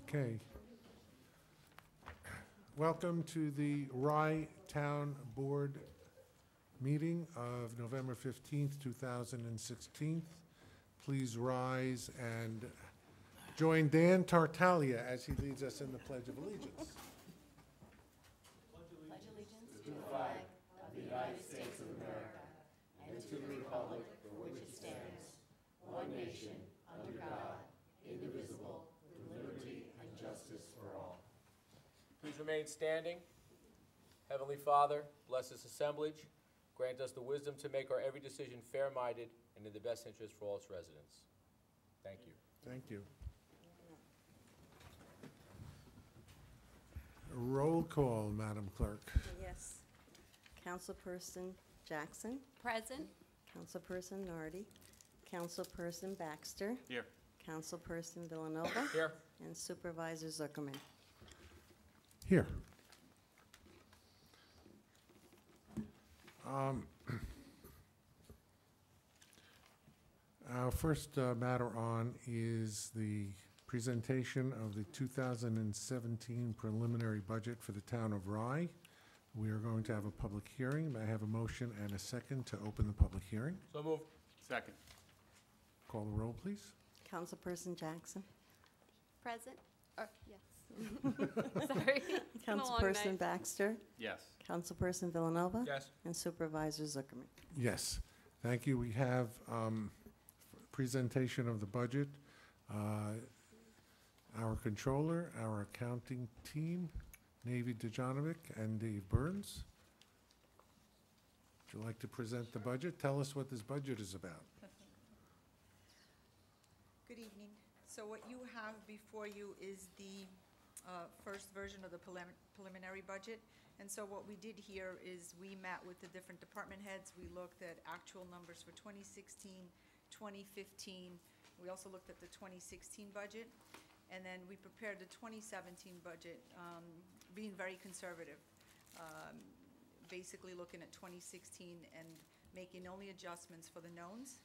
Okay. Welcome to the Rye Town Board meeting of November 15th, 2016. Please rise and join Dan Tartaglia as he leads us in the Pledge of Allegiance. Please remain standing. Heavenly Father, bless this assemblage. Grant us the wisdom to make our every decision fair-minded and in the best interest for all its residents. Thank you. Thank you. Roll call, Madam Clerk. Yes. Councilperson Jackson, Present. Councilperson Nardi, Councilperson Baxter, Here. Councilperson Villanova, Here. and Supervisor Zuckerman. Here. Our first matter on is the presentation of the 2017 preliminary budget for the town of Rye. We are going to have a public hearing. May I have a motion and a second to open the public hearing? So moved. Second. Call the roll, please. Councilperson Jackson, Present. Yes. Sorry. It's been a long Councilperson night. Baxter, Yes. Councilperson Villanova, Yes. and Supervisor Zuckerman. Yes, thank you. We have presentation of the budget. Our controller, our accounting team, Navy Dejanovic and Dave Burns. Would you like to present the budget? Tell us what this budget is about. Good evening. So what you have before you is the first version of the preliminary budget. And so what we did here is we met with the different department heads. We looked at actual numbers for 2016, 2015. We also looked at the 2016 budget. And then we prepared the 2017 budget, being very conservative. Basically looking at 2016 and making only adjustments for the knowns.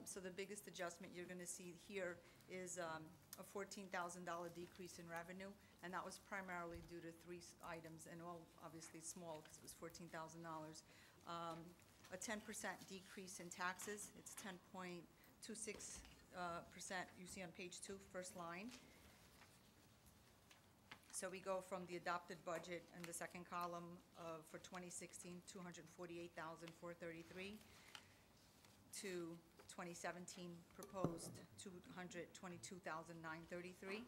So the biggest adjustment you're going to see here is a $14,000 decrease in revenue, and that was primarily due to three items, and all obviously small because it was $14,000. A 10% decrease in taxes. It's 10.26%. You see on page 2, first line. So we go from the adopted budget in the second column for 2016, $248,433 to 2017 proposed $222,933.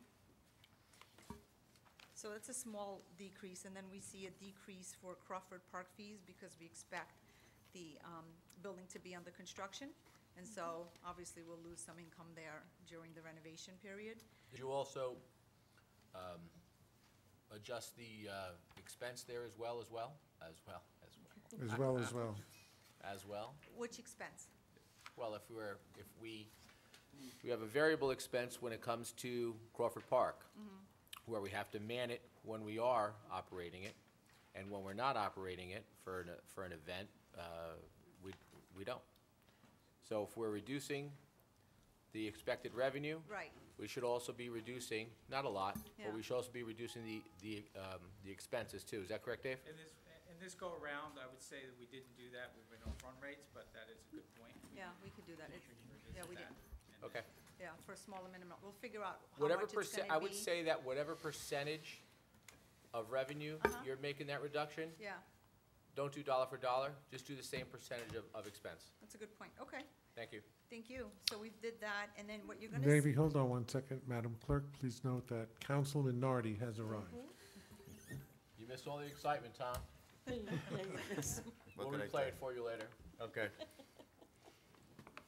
So that's a small decrease, and then we see a decrease for Crawford Park fees because we expect the building to be under construction, and so obviously we'll lose some income there during the renovation period. Did you also adjust the expense there as well? As well? Which expense? Well, if we have a variable expense when it comes to Crawford Park, where we have to man it when we are operating it, and when we're not operating it for an event, we don't. So if we're reducing the expected revenue, Right. we should also be reducing, not a lot, Yeah. but we should also be reducing the expenses too. Is that correct, Dave? In this go-around, I would say that we didn't do that with rental run rates, but that is a good point. Yeah, we could do that. We can revisit Yeah, we did. that. And Okay. Yeah, for a smaller minimum. We'll figure out how Whatever much it's percent, gonna I be. would say that whatever percentage of revenue you're making that reduction, Yeah, don't do dollar for dollar, just do the same percentage of expense. that's a good point. Okay, Thank you. thank you. So we did that, and then what you're gonna Navy, hold on one second. Madam Clerk, please note that Councilman Nardi has arrived. You missed all the excitement, Tom. We'll replay it for you later. Okay.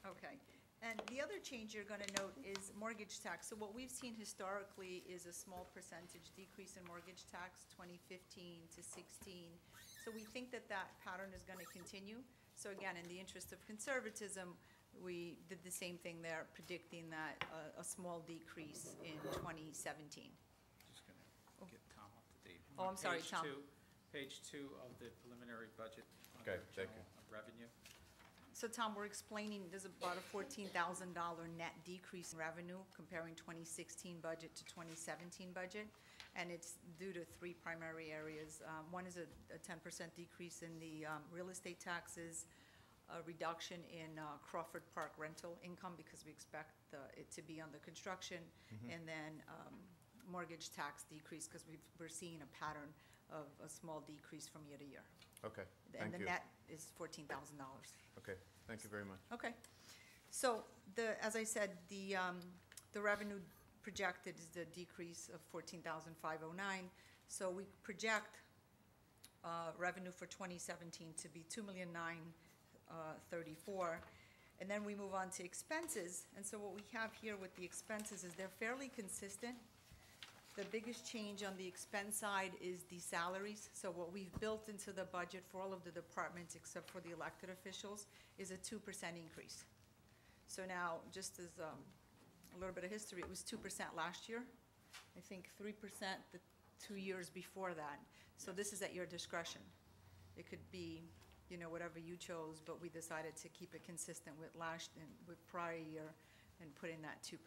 Okay. And the other change you're going to note is mortgage tax. So what we've seen historically is a small percentage decrease in mortgage tax, 2015 to 16. So we think that that pattern is going to continue. So again, in the interest of conservatism, we did the same thing there, predicting that a small decrease in 2017. Just gonna get Tom up to date. Oh, I'm sorry, Tom. Page 2 of the preliminary budget. Okay, under thank general revenue. So Tom, we're explaining, there's about a $14,000 net decrease in revenue comparing 2016 budget to 2017 budget. And it's due to three primary areas. One is a 10% decrease in the real estate taxes, a reduction in Crawford Park rental income because we expect it to be under construction, and then mortgage tax decrease because we're seeing a pattern of a small decrease from year to year. Okay, And thank the you. net is $14,000. Okay, thank you very much. Okay. So as I said, the revenue projected is the decrease of 14,509. So we project revenue for 2017 to be 2,009,034. And then we move on to expenses. And so what we have here with the expenses is they're fairly consistent. The biggest change on the expense side is the salaries. So what we've built into the budget for all of the departments except for the elected officials is a 2% increase. So now, just as a little bit of history, it was 2% last year. I think 3% the 2 years before that. So this is at your discretion. It could be, whatever you chose, but we decided to keep it consistent with with prior year and put in that 2%.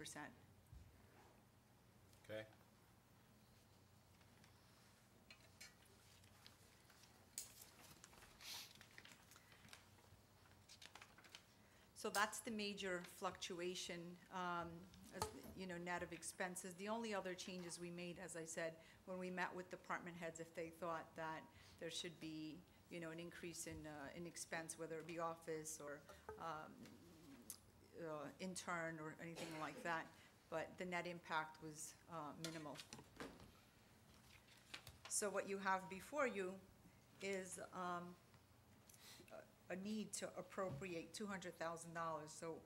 Okay? So that's the major fluctuation, net of expenses. The only other changes we made, as I said, when we met with department heads, if they thought that there should be, an increase in expense, whether it be office or intern or anything like that, but the net impact was minimal. So what you have before you is a need to appropriate $200,000. So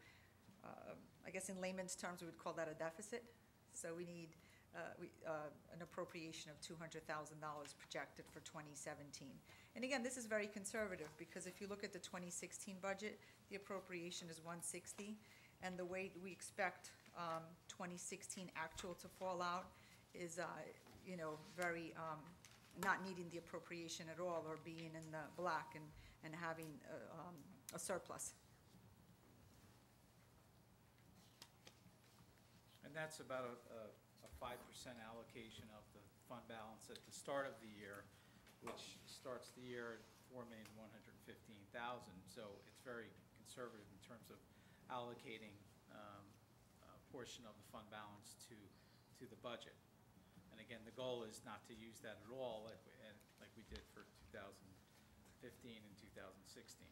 I guess in layman's terms, we would call that a deficit. So we need an appropriation of $200,000 projected for 2017. And again, this is very conservative because if you look at the 2016 budget, the appropriation is $160, and the way we expect 2016 actual to fall out is, very not needing the appropriation at all or being in the black and having a surplus. And that's about a 5% allocation of the fund balance at the start of the year, which starts the year at $4,115,000. So it's very conservative in terms of allocating a portion of the fund balance to the budget. And again, the goal is not to use that at all, like we did for 2015 and 2016.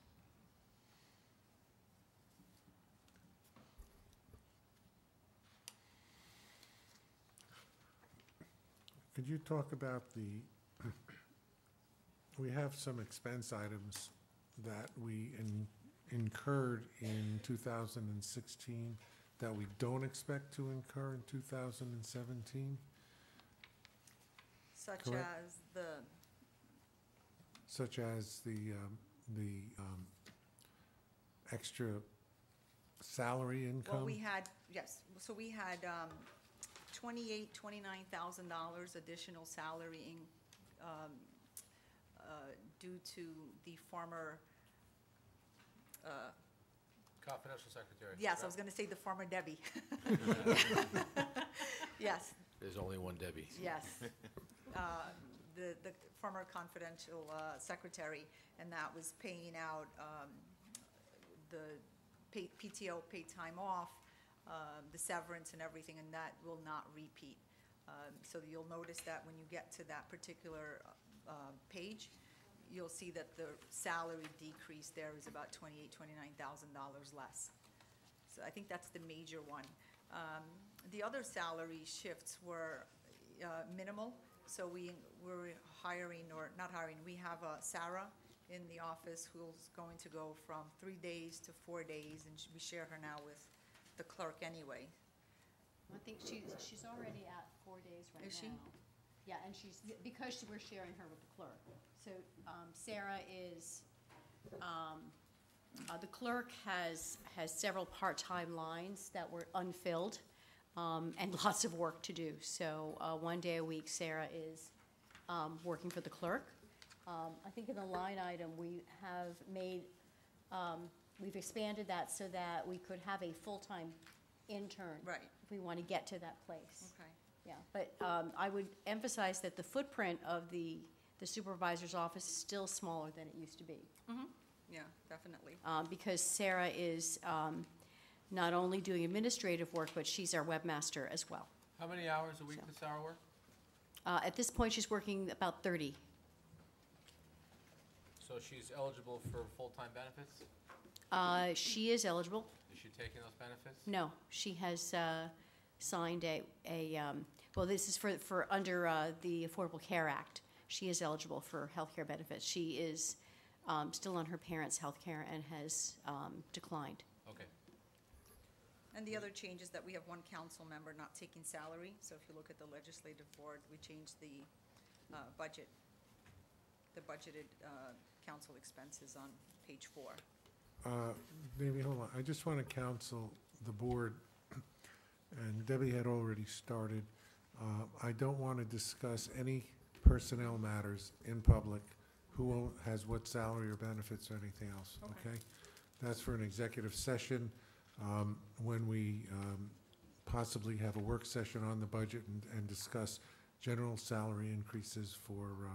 Could you talk about we have some expense items that we incurred in 2016 that we don't expect to incur in 2017? Such Correct. as The extra salary income? well, we had, yes, so we had $29,000 additional salary due to the former, Confidential secretary. yes, I was going to say the former Debbie. Yes, There's only one Debbie. yes. The former confidential secretary, and that was paying out the PTO, paid time off, the severance and everything, and that will not repeat. So you'll notice that when you get to that particular page, you'll see that the salary decrease there is about $29,000 less. So I think that's the major one. The other salary shifts were minimal. So we're hiring, or not hiring, we have Sarah in the office who's going to go from 3 days to 4 days, and we share her now with the clerk anyway. I think she's already at 4 days right now. Is she? Yeah, and because we're sharing her with the clerk. So Sarah is, the clerk has several part-time lines that were unfilled, and lots of work to do. So 1 day a week, Sarah is working for the clerk. I think in the line item, we have made we've expanded that so that we could have a full-time intern. Right. If we want to get to that place. Okay. Yeah, but I would emphasize that the footprint of the supervisor's office is still smaller than it used to be. Yeah, definitely. Because Sarah is not only doing administrative work, but she's our webmaster as well. How many hours a week does Sarah work? At this point, she's working about 30. So she's eligible for full-time benefits? She is eligible. Is she taking those benefits? No, she has signed well, this is for under the Affordable Care Act. She is eligible for health care benefits. She is still on her parents' health care and has declined. Okay. And the other change is that we have one council member not taking salary. So if you look at the legislative board, we changed the budget, the budgeted council expenses on page 4. Maybe, hold on, I just want to counsel the board, and Debbie had already started. I don't want to discuss any personnel matters in public, who has what salary or benefits or anything else, okay? That's for an executive session, when we possibly have a work session on the budget and discuss general salary increases for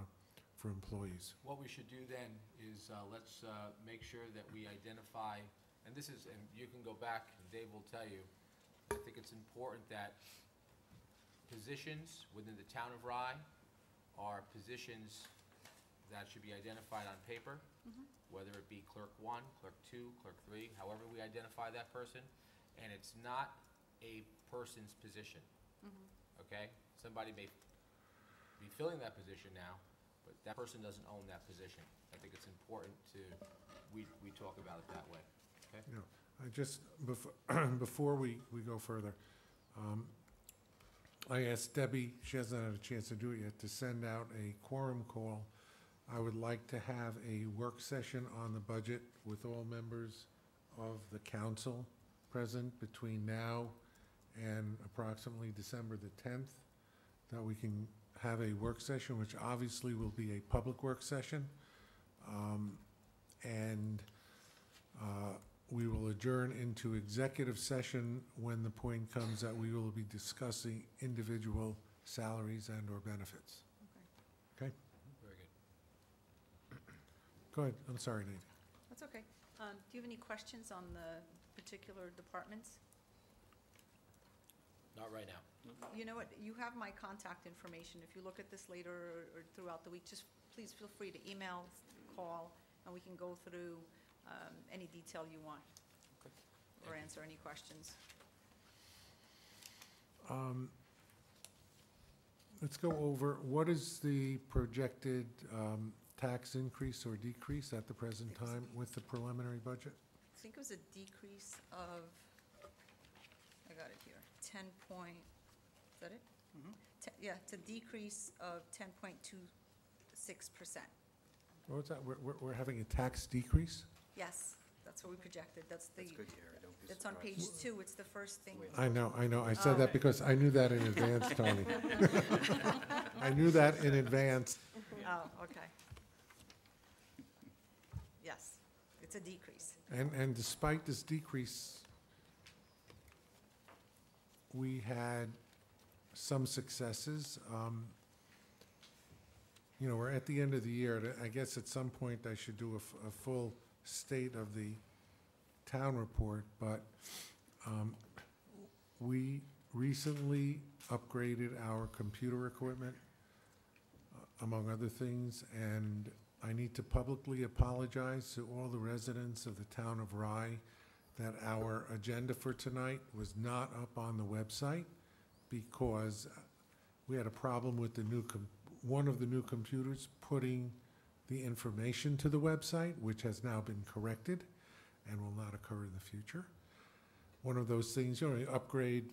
employees. What we should do then is, let's make sure that we identify, and this is, and you can go back, and Dave will tell you, I think it's important that positions within the town of Rye are positions that should be identified on paper, whether it be clerk 1, clerk 2, clerk 3, however we identify that person, and it's not a person's position, okay? Somebody may be filling that position now, but that person doesn't own that position. I think it's important we talk about it that way, okay? No, I just, before we go further, I asked Debbie, she hasn't had a chance to do it yet, to send out a quorum call. I would like to have a work session on the budget with all members of the council present between now and approximately December the 10th, that we can have a work session, which obviously will be a public work session. And we will adjourn into executive session when the point comes that we will be discussing individual salaries and/or benefits. Okay? Very good. Go ahead, I'm sorry, Nadine. That's okay. Do you have any questions on the particular departments? Not right now. You know what, you have my contact information. If you look at this later or throughout the week, just please feel free to email, call, and we can go through any detail you want Okay. or answer any questions. Let's go over, what is the projected tax increase or decrease at the present time with the preliminary budget? I think it was a decrease of, I got it here, 10 point, is that it? Yeah, it's a decrease of 10.26%. What was that, we're having a tax decrease? Yes, that's what we projected. That's the, That's good, Gary, don't be it's on page surprised. 2. It's the first thing. I know, I said that because I knew that in advance, Tony. I knew that in advance. Oh, okay. Yes, it's a decrease. And despite this decrease, we had some successes. You know, we're at the end of the year. I guess at some point I should do a full state of the town report, but we recently upgraded our computer equipment, among other things, and I need to publicly apologize to all the residents of the town of Rye that our agenda for tonight was not up on the website because we had a problem with the one of the new computers putting the information to the website, which has now been corrected and will not occur in the future. One of those things, you know, you upgrade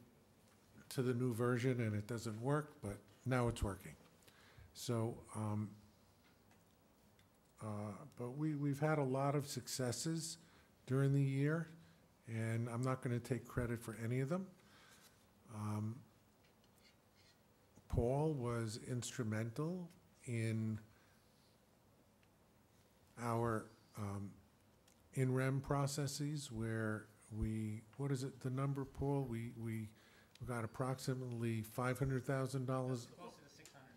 to the new version and it doesn't work, but now it's working. So, but we've had a lot of successes during the year, and I'm not going to take credit for any of them. Paul was instrumental in our in rem processes where what is it, the number, Paul? We got approximately $500,000,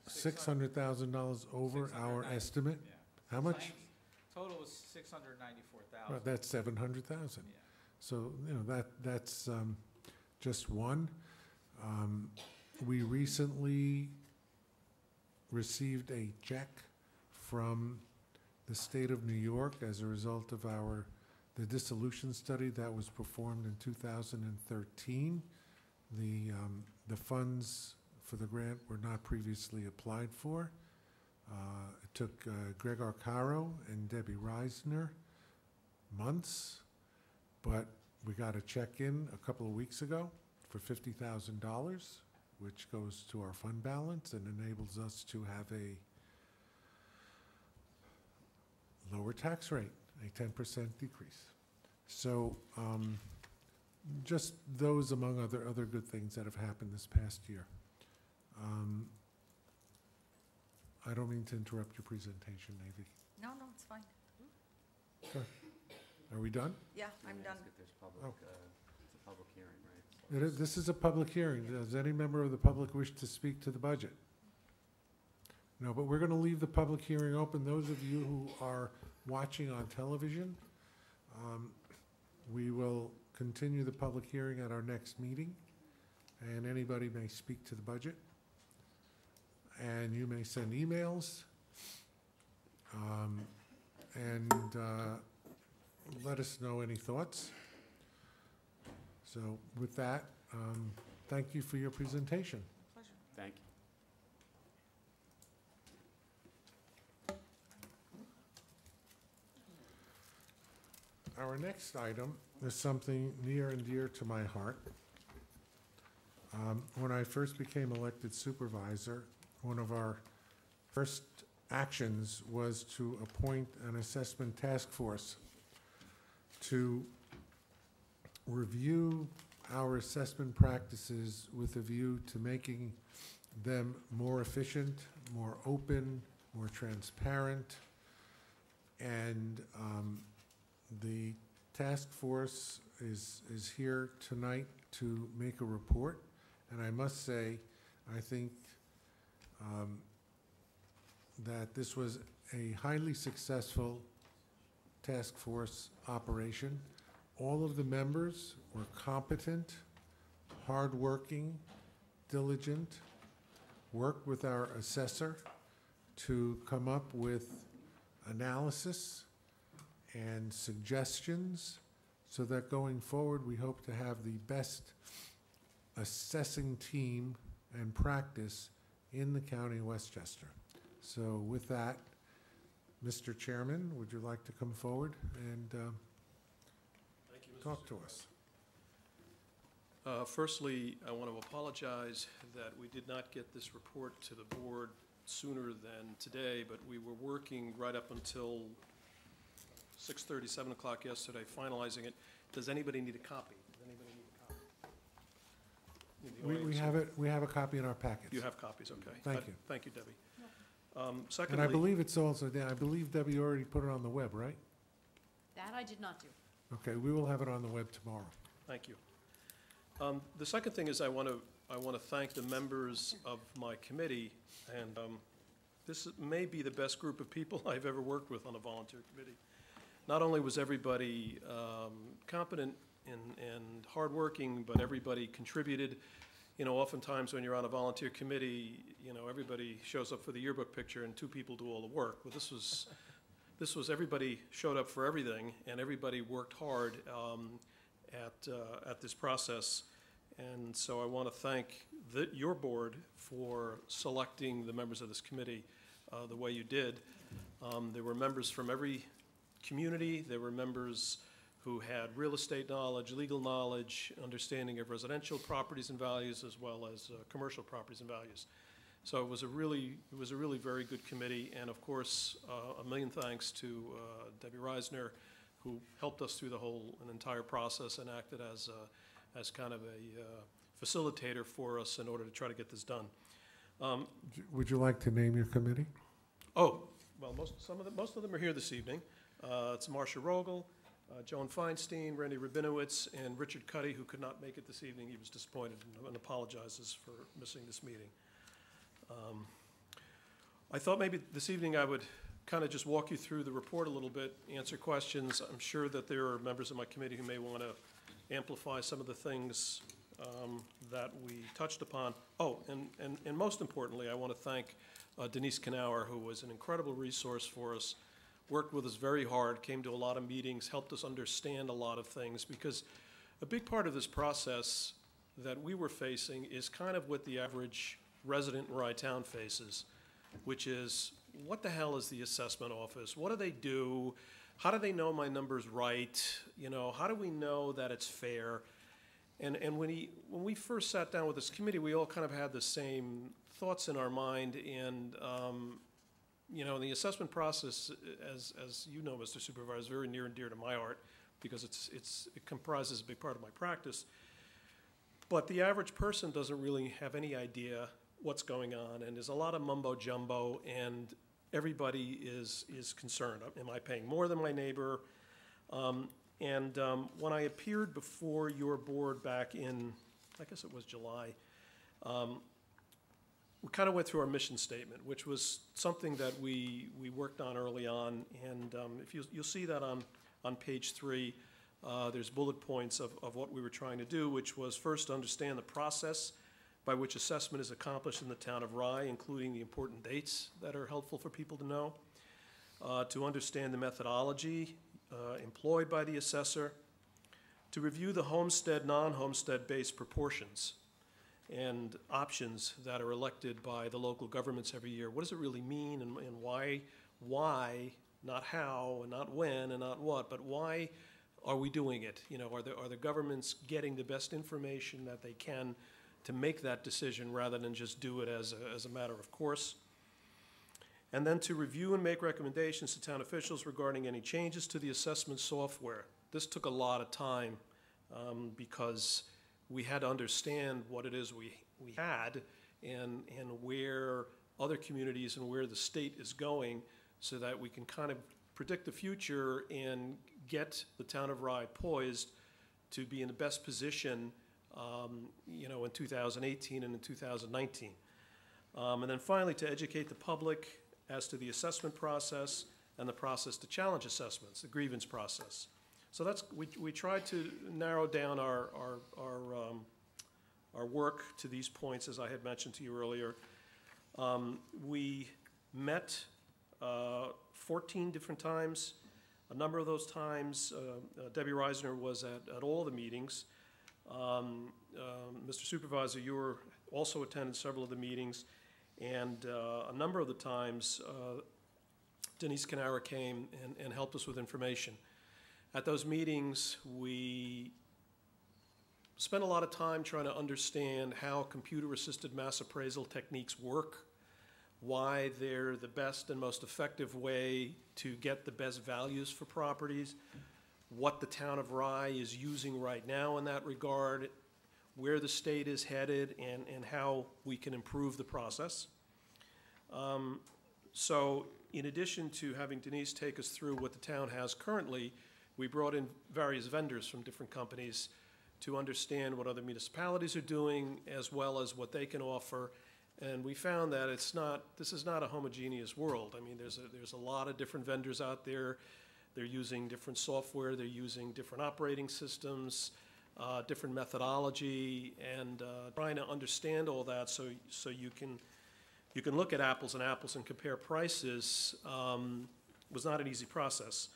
$600,000 over our estimate. Yeah. How much? Total was 694,000. Well, that's 700,000. Yeah. So, that's just one. We recently received a check from the state of New York as a result of the dissolution study that was performed in 2013. The funds for the grant were not previously applied for. It took Greg Arcaro and Debbie Reisner months, but we got a check in a couple of weeks ago for $50,000, which goes to our fund balance and enables us to have a lower tax rate, a 10% decrease. So just those among other good things that have happened this past year. I don't mean to interrupt your presentation, Navy. No, it's fine. Are we done? Yeah, I'm done. Oh. It's a public hearing, right? This is a public hearing. Does any member of the public wish to speak to the budget? No, but we're going to leave the public hearing open. Those of you who are watching on television, we will continue the public hearing at our next meeting, and anybody may speak to the budget. And you may send emails, and let us know any thoughts. So with that, thank you for your presentation. Pleasure. Thank you. Our next item is something near and dear to my heart. When I first became elected supervisor, one of our first actions was to appoint an assessment task force to review our assessment practices with a view to making them more efficient, more open, more transparent. And the task force is here tonight to make a report. And I must say, I think that this was a highly successful task force operation. All of the members were competent, hardworking, diligent, worked with our assessor to come up with analysis and suggestions so that going forward we hope to have the best assessing team and practice in the county of Westchester. So with that, Mr. Chairman, would you like to come forward and Thank you, Mr. talk to us? Firstly, I want to apologize that we did not get this report to the board sooner than today, but we were working right up until 6:30, 7 o'clock yesterday, finalizing it. Does anybody need a copy? Does anybody need a copy? In the We audience? have it. We have a copy in our packets. You have copies, okay. Thank you. Thank you, Debbie. And Secondly. I believe it's also there. I believe Debbie already put it on the web, right? That I did not do. Okay, we will have it on the web tomorrow. Thank you. The second thing is I want to thank the members of my committee, and this may be the best group of people I've ever worked with on a volunteer committee. Not only was everybody competent and hardworking, but everybody contributed. You know, oftentimes when you're on a volunteer committee, you know, everybody shows up for the yearbook picture and two people do all the work. But this was everybody showed up for everything, and everybody worked hard at this process. And so I want to thank your board for selecting the members of this committee the way you did. There were members from every community. There were members who had real estate knowledge, legal knowledge, understanding of residential properties and values, as well as commercial properties and values. So it was a really very good committee. And of course, a million thanks to Debbie Reisner, who helped us through an entire process and acted as kind of a facilitator for us in order to try to get this done. Would you like to name your committee? Oh, well, most of them are here this evening. It's Marcia Rogel, Joan Feinstein, Randy Rabinowitz, and Richard Cuddy, who could not make it this evening. He was disappointed and apologizes for missing this meeting. I thought maybe this evening I would kind of just walk you through the report a little bit, answer questions. I'm sure that there are members of my committee who may want to amplify some of the things that we touched upon. Oh, and most importantly, I want to thank Denise Knauer, who was an incredible resource for us, worked with us very hard, came to a lot of meetings, helped us understand a lot of things, because a big part of this process that we were facing is kind of what the average resident in Rye Town faces, which is, what the hell is the assessment office? What do they do? How do they know my number's right? You know, how do we know that it's fair? And when we first sat down with this committee, we all kind of had the same thoughts in our mind, and you know, the assessment process, as you know, Mr. Supervisor, is very near and dear to my heart, because it comprises a big part of my practice. But the average person doesn't really have any idea what's going on, and there's a lot of mumbo jumbo, and everybody is concerned. Am I paying more than my neighbor? When I appeared before your board back in, I guess it was July, we kind of went through our mission statement, which was something that we worked on early on, and if you'll see that on page 3, there's bullet points of what we were trying to do, which was first to understand the process by which assessment is accomplished in the town of Rye, including the important dates that are helpful for people to know, to understand the methodology employed by the assessor, to review the homestead, non-homestead-based proportions and options that are elected by the local governments every year. What does it really mean, and why, not how, and not when, and not what, but why are we doing it? You know, are the governments getting the best information that they can to make that decision, rather than just do it as a matter of course? And then to review and make recommendations to town officials regarding any changes to the assessment software. This took a lot of time because we had to understand what it is we had, and where other communities and where the state is going, so that we can kind of predict the future and get the town of Rye poised to be in the best position you know, in 2018 and in 2019. And then finally, to educate the public as to the assessment process and the process to challenge assessments, the grievance process. So that's, we tried to narrow down our work to these points, as I had mentioned to you earlier. We met 14 different times. A number of those times, Debbie Reisner was at all the meetings. Mr. Supervisor, you were also attended several of the meetings, and a number of the times Denise Knauer came and helped us with information. At those meetings, we spent a lot of time trying to understand how computer-assisted mass appraisal techniques work, why they're the best and most effective way to get the best values for properties, what the town of Rye is using right now in that regard, where the state is headed, and how we can improve the process. So in addition to having Denise take us through what the town has currently, we brought in various vendors from different companies to understand what other municipalities are doing, as well as what they can offer. And we found that this is not a homogeneous world. I mean, there's a lot of different vendors out there. They're using different software, they're using different operating systems, different methodology, and trying to understand all that so you can look at apples and apples and compare prices was not an easy process.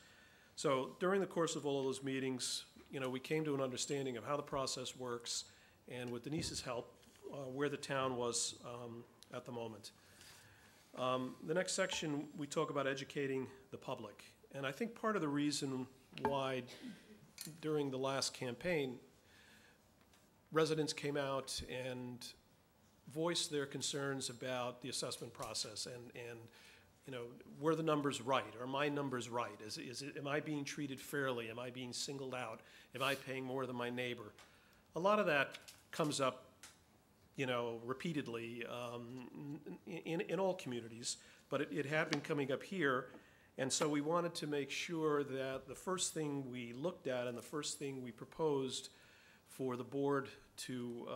So during the course of all of those meetings, you know, we came to an understanding of how the process works, and with Denise's help, where the town was at the moment. The next section, we talk about educating the public. And I think part of the reason why during the last campaign, residents came out and voiced their concerns about the assessment process, and you know, were the numbers right? Are my numbers right? Am I being treated fairly? Am I being singled out? Am I paying more than my neighbor? A lot of that comes up, you know, repeatedly in all communities, but it had been coming up here. And so we wanted to make sure that the first thing we looked at and the first thing we proposed for the board to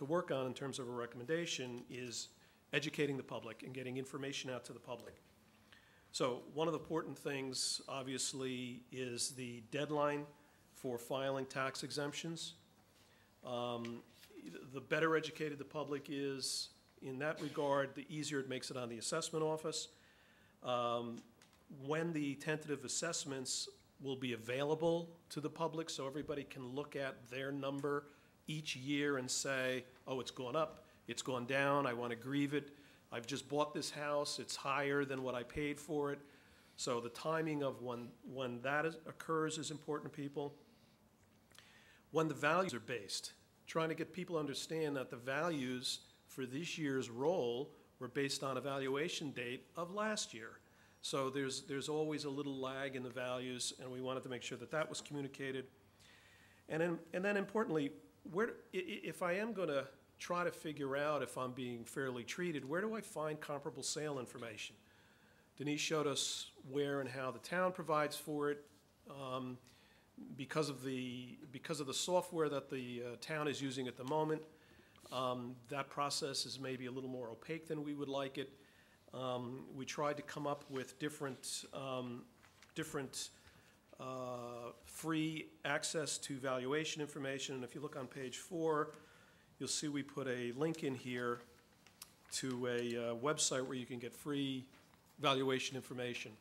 work on in terms of a recommendation is educating the public and getting information out to the public. So one of the important things, obviously, is the deadline for filing tax exemptions. The better educated the public is in that regard, the easier it makes it on the assessment office. When the tentative assessments will be available to the public, so everybody can look at their number each year and say, oh, it's gone up, it's gone down, I want to grieve it, I've just bought this house, it's higher than what I paid for it. So the timing of when that occurs is important to people. When the values are based, trying to get people to understand that the values for this year's roll were based on a valuation date of last year. So there's always a little lag in the values, and we wanted to make sure that that was communicated. And then importantly, if I am going to try to figure out if I'm being fairly treated, where do I find comparable sale information? Denise showed us where and how the town provides for it. Because of the software that the town is using at the moment, that process is maybe a little more opaque than we would like it. We tried to come up with different free access to valuation information. And if you look on page 4, you'll see we put a link in here to a website where you can get free valuation information.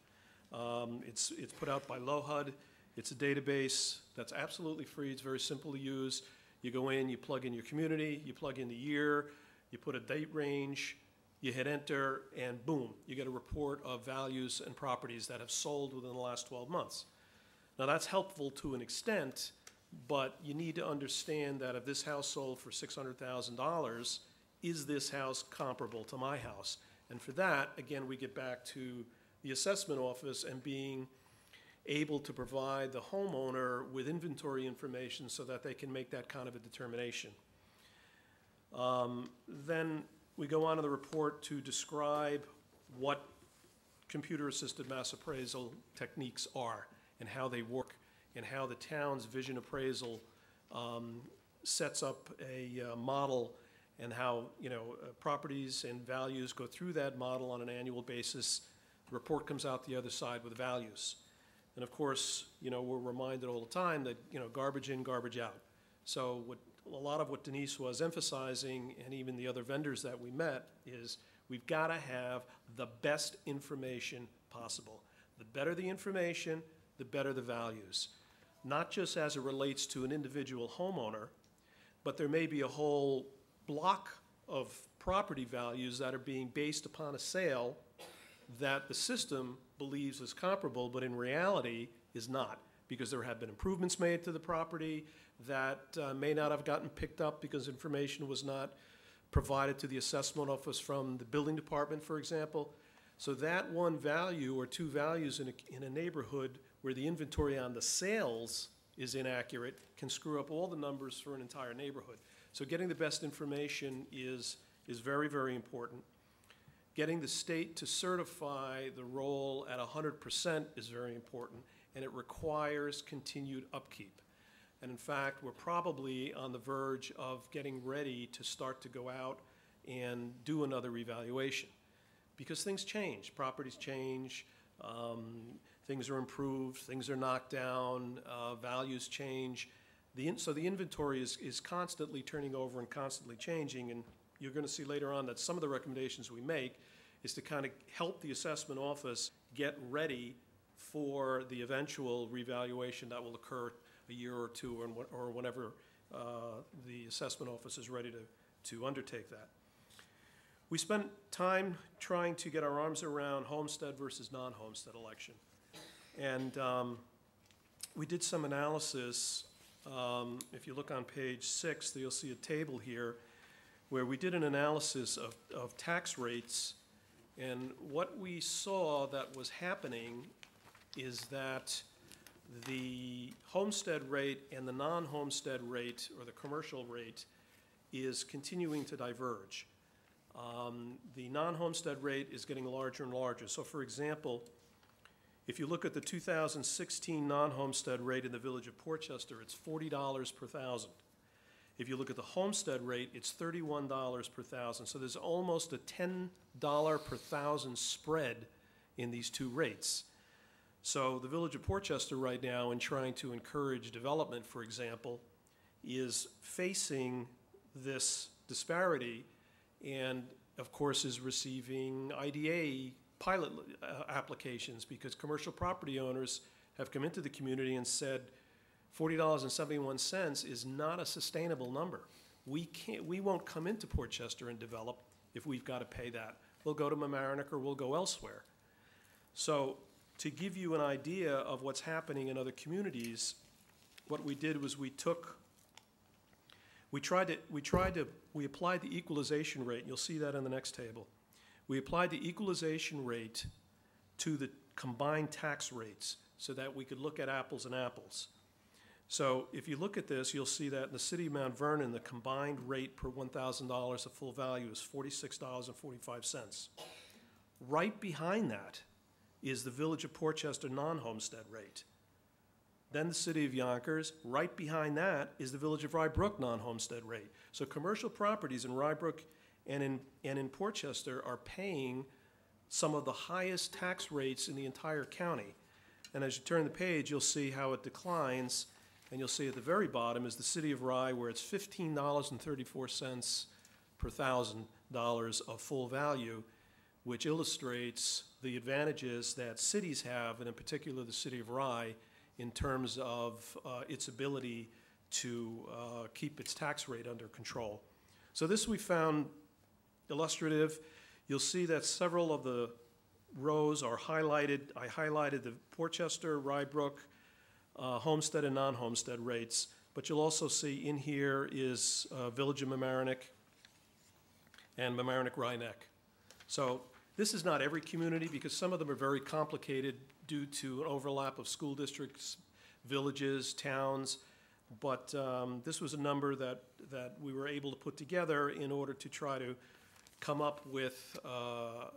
It's put out by LOHUD. It's a database that's absolutely free. It's very simple to use. You go in, you plug in your community, you plug in the year, you put a date range, you hit enter, and boom, you get a report of values and properties that have sold within the last 12 months. Now that's helpful to an extent, but you need to understand that if this house sold for $600,000, is this house comparable to my house? And for that, again, we get back to the assessment office and being able to provide the homeowner with inventory information so that they can make that kind of a determination. Then we go on to the report to describe what computer-assisted mass appraisal techniques are and how they work and how the town's vision appraisal sets up a model and how properties and values go through that model on an annual basis. The report comes out the other side with values. And of course, we're reminded all the time that, garbage in, garbage out. So a lot of what Denise was emphasizing, and even the other vendors that we met, is we've got to have the best information possible. The better the information, the better the values. Not just as it relates to an individual homeowner, but there may be a whole block of property values that are being based upon a sale that the system believes is comparable, but in reality is not, because there have been improvements made to the property that may not have gotten picked up because information was not provided to the assessment office from the building department, for example. So that one value or two values in a neighborhood where the inventory on the sales is inaccurate can screw up all the numbers for an entire neighborhood. So getting the best information is very, very important. Getting the state to certify the roll at 100% is very important, and it requires continued upkeep. And in fact, we're probably on the verge of getting ready to start to go out and do another evaluation. Because things change, properties change, things are improved, things are knocked down, values change. So the inventory is constantly turning over and constantly changing, and you're going to see later on that some of the recommendations we make is to kind of help the assessment office get ready for the eventual revaluation that will occur a year or two or whenever the assessment office is ready to undertake that. We spent time trying to get our arms around homestead versus non-homestead election. And we did some analysis. If you look on page 6, you'll see a table here where we did an analysis of tax rates. And what we saw that was happening is that the homestead rate and the non-homestead rate, or the commercial rate, is continuing to diverge. The non-homestead rate is getting larger and larger. So for example, If you look at the 2016 non-homestead rate in the Village of Portchester, it's $40 per thousand. If you look at the homestead rate, it's $31 per thousand. So there's almost a $10 per thousand spread in these two rates. So the Village of Portchester right now, in trying to encourage development, for example, is facing this disparity and, of course, is receiving IDA pilot applications because commercial property owners have come into the community and said $40.71 is not a sustainable number. We won't come into Portchester and develop if we've got to pay that. We'll go to Mamaroneck or we'll go elsewhere. So to give you an idea of what's happening in other communities, what we did was we applied the equalization rate, and you'll see that in the next table. We applied the equalization rate to the combined tax rates so that we could look at apples and apples. So if you look at this, you'll see that in the city of Mount Vernon, the combined rate per $1,000 of full value is $46.45. Right behind that is the Village of Portchester non-homestead rate. Then the city of Yonkers, right behind that is the Village of Rye Brook non-homestead rate. So commercial properties in Rye Brook and in Portchester are paying some of the highest tax rates in the entire county. And as you turn the page, you'll see how it declines, and you'll see at the very bottom is the city of Rye, where it's $15.34 per $1,000 of full value, which illustrates the advantages that cities have, and in particular the city of Rye, in terms of its ability to keep its tax rate under control. So this we found illustrative. You'll see that several of the rows are highlighted. I highlighted the Portchester, Rye Brook, homestead and non-homestead rates, but you'll also see in here is Village of Mamaroneck and Mamaroneck-Rye-Neck. So this is not every community because some of them are very complicated due to an overlap of school districts, villages, towns, but this was a number that we were able to put together in order to try to come up with a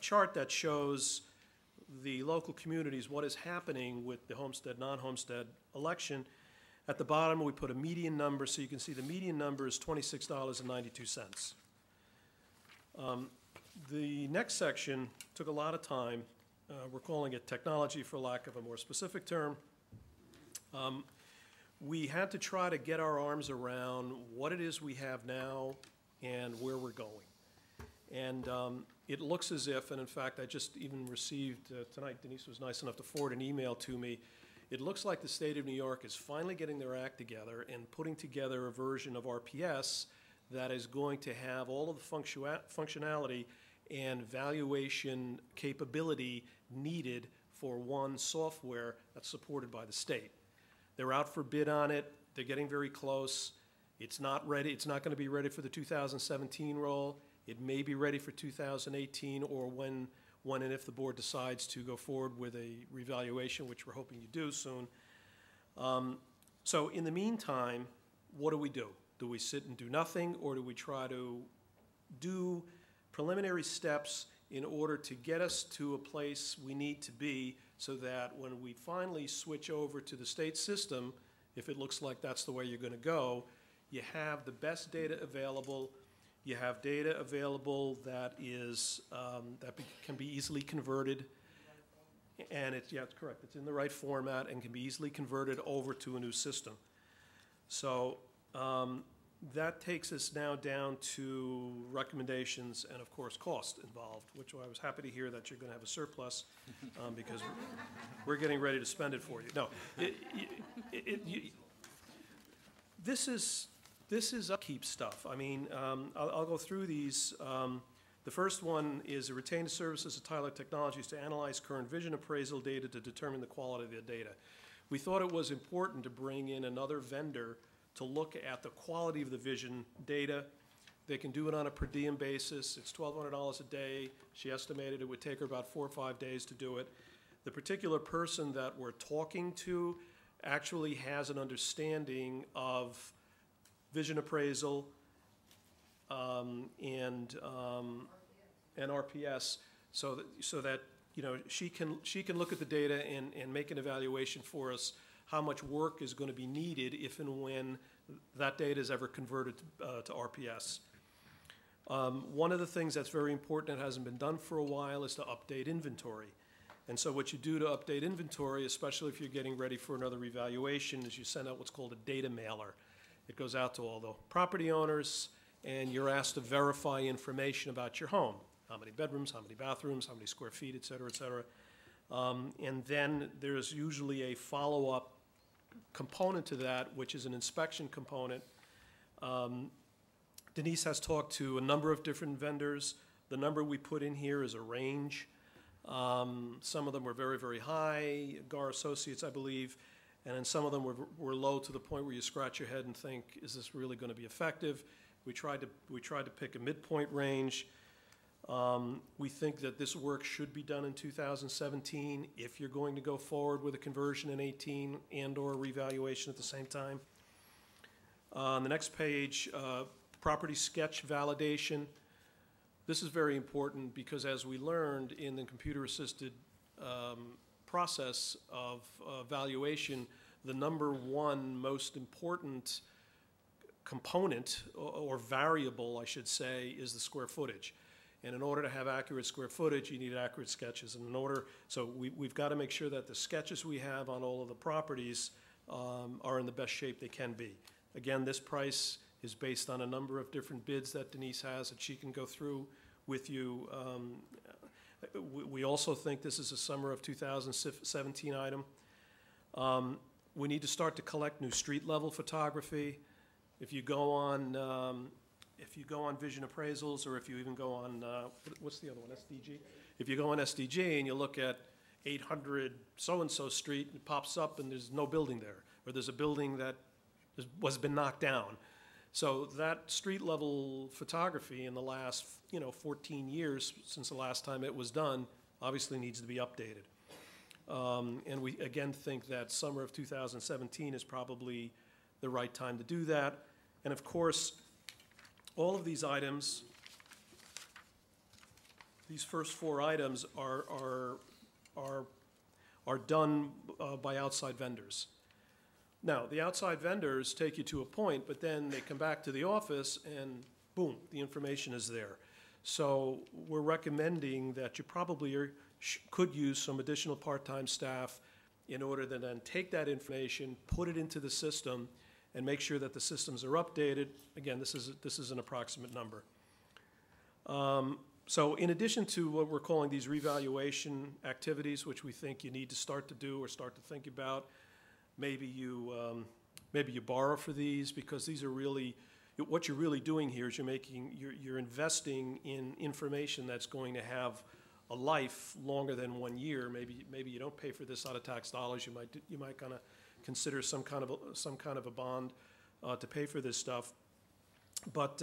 chart that shows the local communities, what is happening with the homestead, non-homestead election. At the bottom, we put a median number, so you can see the median number is $26.92. The next section took a lot of time. We're calling it technology for lack of a more specific term. We had to try to get our arms around what it is we have now and where we're going. And it looks as if, and in fact, I just even received tonight, Denise was nice enough to forward an email to me. It looks like the state of New York is finally getting their act together and putting together a version of RPS that is going to have all of the functionality and valuation capability needed for one software that's supported by the state. They're out for bid on it. They're getting very close. It's not ready. It's not going to be ready for the 2017 roll. It may be ready for 2018 or when and if the board decides to go forward with a revaluation, which we're hoping you do soon. So in the meantime, what do? Do we sit and do nothing, or do we try to do preliminary steps in order to get us to a place we need to be so that when we finally switch over to the state system, if it looks like that's the way you're going to go, you have the best data available. You have data available that is can be easily converted, and it's correct. It's in the right format and can be easily converted over to a new system. So that takes us now down to recommendations and, of course, cost involved, which I was happy to hear that you're going to have a surplus because we're getting ready to spend it for you. No, this is upkeep stuff. I mean, I'll go through these. The first one is retain the services of Tyler Technologies to analyze current vision appraisal data to determine the quality of the data. We thought it was important to bring in another vendor to look at the quality of the vision data. They can do it on a per diem basis. It's $1,200 a day. She estimated it would take her about 4 or 5 days to do it. The particular person that we're talking to actually has an understanding of vision appraisal and RPS, so that you know, she can look at the data and make an evaluation for us how much work is going to be needed if and when that data is ever converted to RPS. One of the things that's very important that hasn't been done for a while is to update inventory. And so what you do to update inventory, especially if you're getting ready for another revaluation, is you send out what's called a data mailer. It goes out to all the property owners, and you're asked to verify information about your home. How many bedrooms, how many bathrooms, how many square feet, et cetera, et cetera. And then there's usually a follow-up component to that, which is an inspection component. Denise has talked to a number of different vendors. The number we put in here is a range. Some of them were very, very high, Gar Associates, I believe, and then some of them were low to the point where you scratch your head and think, is this really going to be effective? We tried to pick a midpoint range. We think that this work should be done in 2017 if you're going to go forward with a conversion in 18 and/or a revaluation at the same time. On the next page, property sketch validation. This is very important because as we learned in the computer-assisted process of valuation, the number one most important component or variable, I should say, is the square footage. And in order to have accurate square footage, you need accurate sketches. And so we've got to make sure that the sketches we have on all of the properties are in the best shape they can be. Again, this price is based on a number of different bids that Denise has that she can go through with you. We also think this is a summer of 2017 item. We need to start to collect new street level photography. If you go on Vision Appraisals, or if you even go on, what's the other one, SDG? If you go on SDG and you look at 800 so-and-so street, it pops up and there's no building there, or there's a building that has been knocked down. So that street level photography in the last, 14 years since the last time it was done, obviously needs to be updated. And we again think that summer of 2017 is probably the right time to do that. And of course, all of these items, these first four items are done by outside vendors. Now, the outside vendors take you to a point, but then they come back to the office and boom, the information is there. So we're recommending that you probably could use some additional part-time staff in order to then take that information, put it into the system, and make sure that the systems are updated. Again, this is an approximate number. So in addition to what we're calling these revaluation activities, which we think you need to start to do or start to think about, maybe you borrow for these, because these are really, what you're really doing here is you're investing in information that's going to have a life longer than 1 year. Maybe you don't pay for this out of tax dollars. You might kind of consider some kind of a bond to pay for this stuff. But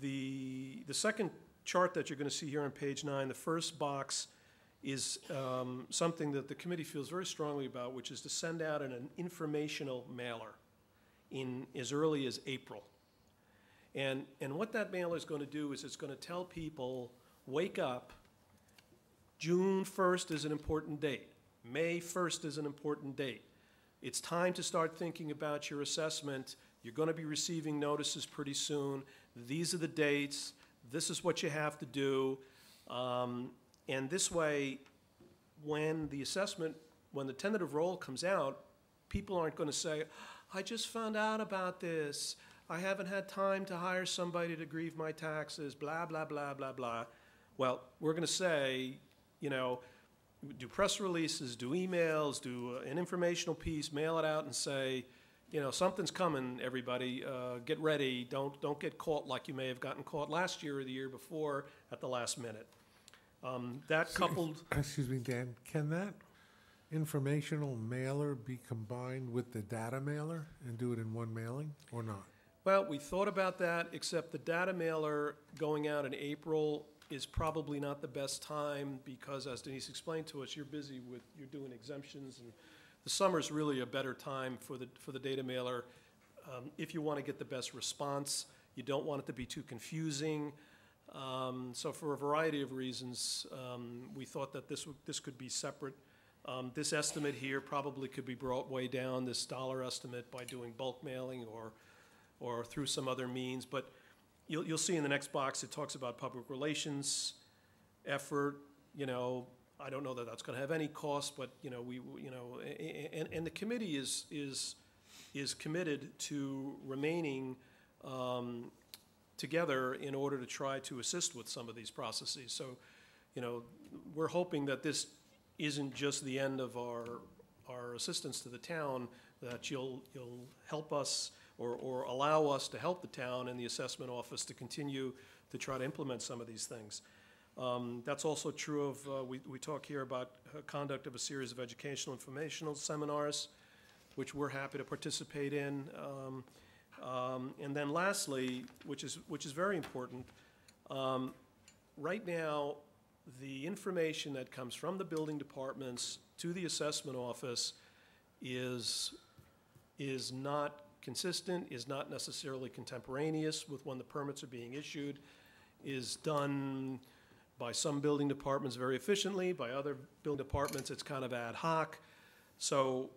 the second chart that you're going to see here on page 9, the first box is something that the committee feels very strongly about, which is to send out an informational mailer in as early as April. And what that mailer is going to do is it's going to tell people, wake up, June 1st is an important date. May 1st is an important date. It's time to start thinking about your assessment. You're going to be receiving notices pretty soon. These are the dates. This is what you have to do. And this way, when the tentative roll comes out, people aren't going to say, I just found out about this. I haven't had time to hire somebody to grieve my taxes, blah, blah, blah, blah, blah. Well, we're going to say, do press releases, do emails, do an informational piece, mail it out and say, something's coming, everybody. Get ready. Don't get caught like you may have gotten caught last year or the year before at the last minute. That coupled... Excuse me, Dan, can that informational mailer be combined with the data mailer and do it in one mailing, or not? Well, we thought about that, except the data mailer going out in April is probably not the best time because, as Denise explained to us, you're busy you're doing exemptions, and the summer's really a better time for the data mailer. If you want to get the best response, you don't want it to be too confusing. So for a variety of reasons, we thought that this could be separate. This estimate here probably could be brought way down, this dollar estimate, by doing bulk mailing or through some other means. But you'll see in the next box, it talks about public relations effort. I don't know that that's going to have any cost, but, and the committee is committed to remaining together in order to try to assist with some of these processes. So, we're hoping that this isn't just the end of our assistance to the town, that you'll help us or allow us to help the town and the assessment office to continue to try to implement some of these things. That's also true of, we talk here about conduct of a series of educational informational seminars, which we're happy to participate in. And then lastly, which is very important, right now, the information that comes from the building departments to the assessment office is not consistent, is not necessarily contemporaneous with when the permits are being issued, is done by some building departments very efficiently, by other building departments it's kind of ad hoc. So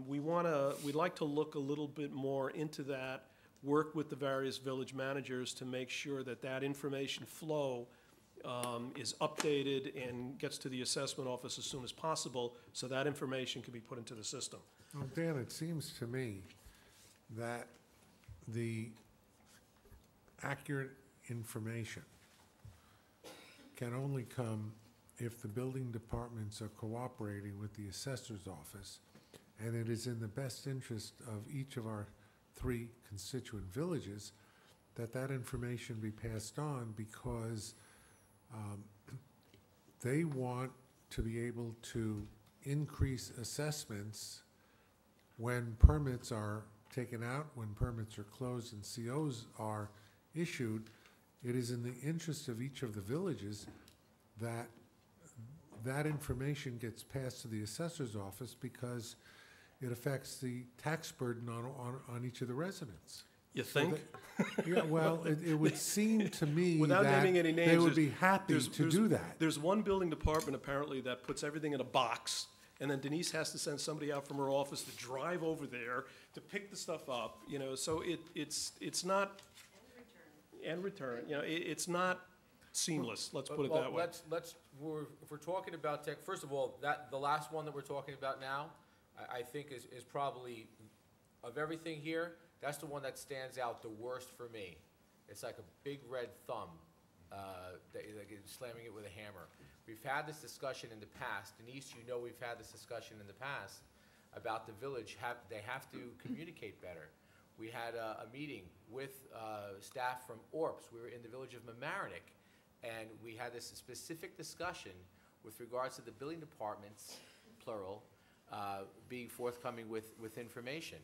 we'd like to look a little bit more into that, work with the various village managers to make sure that that information flow is updated and gets to the assessment office as soon as possible, so that information can be put into the system. Well, Dan, it seems to me that the accurate information can only come if the building departments are cooperating with the assessor's office, and it is in the best interest of each of our 3 constituent villages that that information be passed on, because they want to be able to increase assessments when permits are taken out, when permits are closed and COs are issued. It is in the interest of each of the villages that that information gets passed to the assessor's office, because it affects the tax burden on each of the residents. You think? Yeah, well, it would seem to me Without that naming any names, they would be happy there's- to do that. There's one building department apparently that puts everything in a box, and then Denise has to send somebody out from her office to drive over there to pick the stuff up, so it's not. And return, it's not seamless, let's put it Well, that way. if we're talking about tech, first of all, the last one that we're talking about now, I think is probably, of everything here, that's the one that stands out the worst for me. It's like a big red thumb, like you're slamming it with a hammer. We've had this discussion in the past. Denise, we've had this discussion in the past about the village, they have to communicate better. We had a meeting with staff from ORPS. We were in the village of Mamaroneck, and we had this specific discussion with regards to the building departments, plural, being forthcoming with information.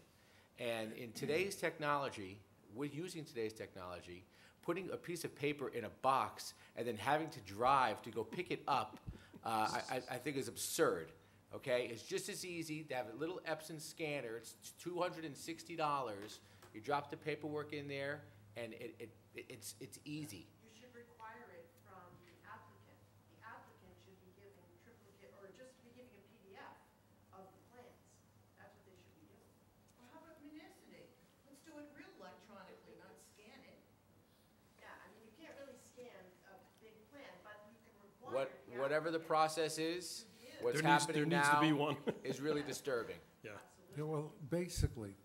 And in today's technology, using today's technology, putting a piece of paper in a box and then having to drive to go pick it up, I think is absurd. Okay, it's just as easy to have a little Epson scanner. It's $260. You drop the paperwork in there, and it's easy. You should require it from the applicant. The applicant should be giving triplicate, or just be giving a PDF of the plans. That's what they should be doing. Well, how about Municity? Let's do it real electronically, not scan it. Yeah, I mean, you can't really scan a big plan, but you can require. Whatever the process is, what's There needs happening to be now one. is really disturbing. Yeah. Yeah, well, basically,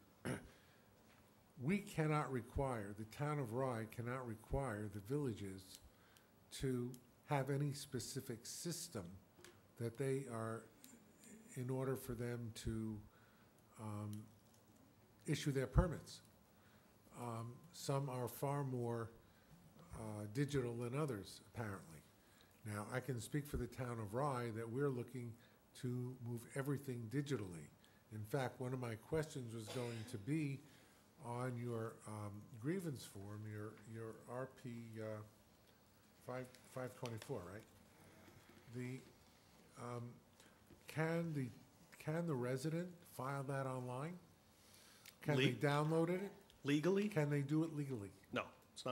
we cannot require, the town of Rye cannot require the villages to have any specific system that they are, in order for them to issue their permits. Some are far more digital than others, apparently. Now, I can speak for the town of Rye that we're looking to move everything digitally. In fact, one of my questions was going to be on your grievance form, your RP 524, right? Can the resident file that online? Can they download it? Legally? Can they do it legally? No, it's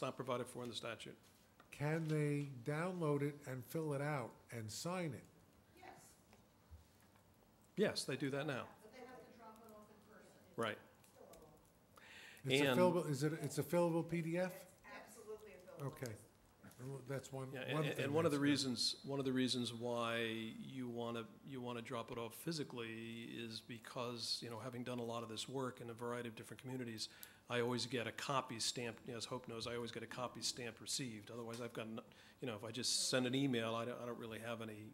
not provided for in the statute. can they download it and fill it out and sign it? Yes, Yes, they do that now. but they have to drop it off in person. Right. It's a And- fillable, it's a fillable PDF? Absolutely a bill. Okay. Well, that's one, Yeah, one and thing. one of the that's good. reasons why you want to drop it off physically is because, having done a lot of this work in a variety of different communities, I always get a copy stamped, as Hope knows, I always get a copy stamped received. Otherwise, I've got, if I just send an email, I don't really have any,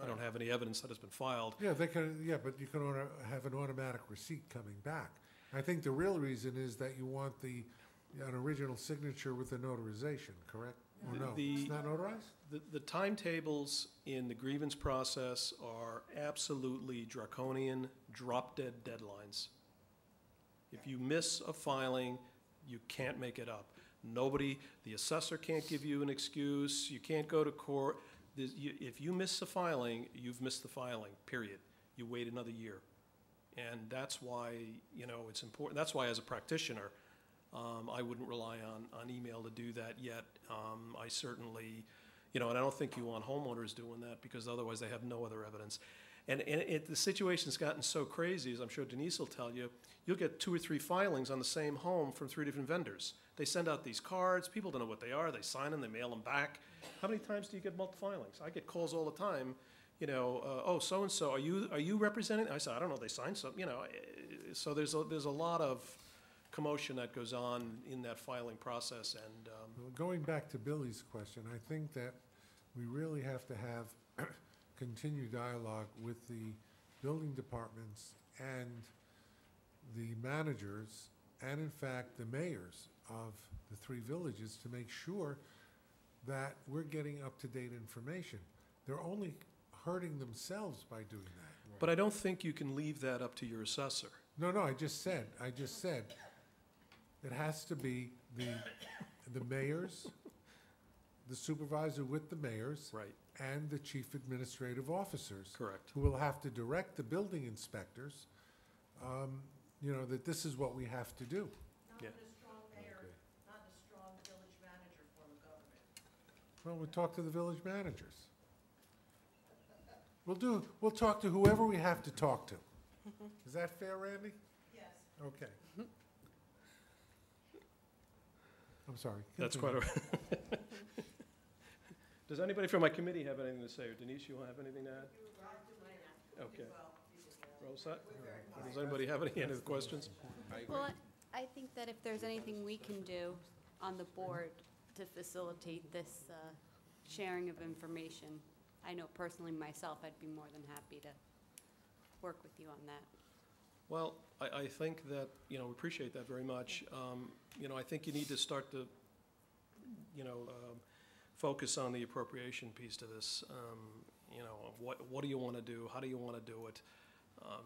I don't have any evidence that it's been filed. Yeah, but you can have an automatic receipt coming back. I think the real reason is that you want an original signature with the notarization, correct? Or no, The- it's not notarized? The timetables in the grievance process are absolutely draconian, drop-dead deadlines. If you miss a filing, you can't make it up. The assessor can't give you an excuse, you can't go to court. If you miss a filing, you've missed the filing, period. You wait another year. And that's why, it's important, that's why as a practitioner, I wouldn't rely on email to do that yet. I certainly, and I don't think you want homeowners doing that because otherwise they have no other evidence. And the situation's gotten so crazy, as I'm sure Denise will tell you, you'll get 2 or 3 filings on the same home from 3 different vendors. They send out these cards, people don't know what they are, they sign them, they mail them back. How many times do you get multiple filings? I get calls all the time, oh, so-and-so, are you representing? I said, I don't know, they signed something, so there's a lot of commotion that goes on in that filing process, and, Well, going back to Billy's question, I think that we really have to have continued dialogue with the building departments and the managers, and in fact, the mayors of the 3 villages to make sure that we're getting up-to-date information. They're only hurting themselves by doing that. but I don't think you can leave that up to your assessor. No, I just said, it has to be the mayors, the supervisor with the mayors. Right. And the chief administrative officers. Correct. Who will have to direct the building inspectors, that this is what we have to do. Not Yeah. a strong mayor, not a strong village manager form of government. Well, we'll talk to the village managers. We'll talk to whoever we have to talk to. Is that fair, Randy? Yes. Okay. I'm sorry. That's quite continue. all right. Does anybody from my committee have anything to say, or Denise, you want to have anything to add? Okay. We're all set? Does anybody have any other questions? Well, I think that if there's anything we can do on the board to facilitate this sharing of information, I know personally myself, I'd be more than happy to work with you on that. Well, I think that, we appreciate that very much. I think you need to start to, focus on the appropriation piece to this. What do you want to do? How do you want to do it?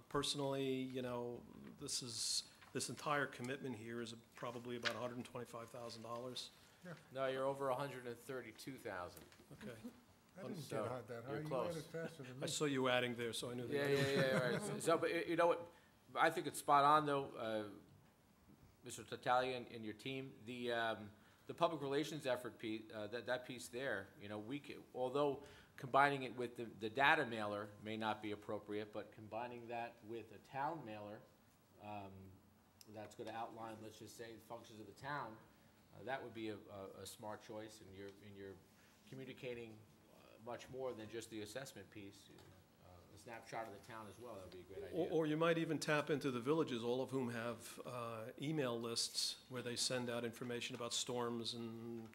Personally, this entire commitment here is probably about $125,000. No, you're over 132,000. Okay. I didn't So, get that high. you're You close. got it faster than I me. saw you adding there, so I knew that. Yeah, right. So, but you know what, I think it's spot on, though, Mr. Tattaglia and your team. The public relations effort piece, that piece there, although combining it with the data mailer may not be appropriate, but combining that with a town mailer, that's gonna outline, let's just say, the functions of the town, that would be a smart choice, and you're communicating much more than just the assessment piece. A snapshot of the town as well, that'd be a great idea. Or you might even tap into the villages, all of whom have email lists where they send out information about storms and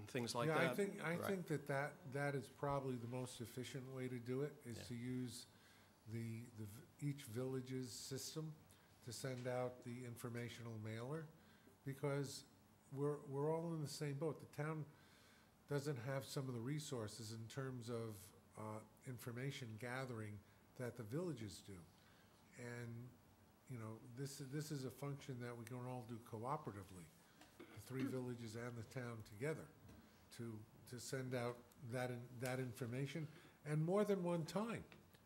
things like Yeah, that. I think that is probably the most efficient way to do it, is to use each village's system to send out the informational mailer, because we're all in the same boat. The town doesn't have some of the resources in terms of information gathering that the villages do. And, this is a function that we can all do cooperatively, the 3 villages and the town together, to send out that information, and more than one time,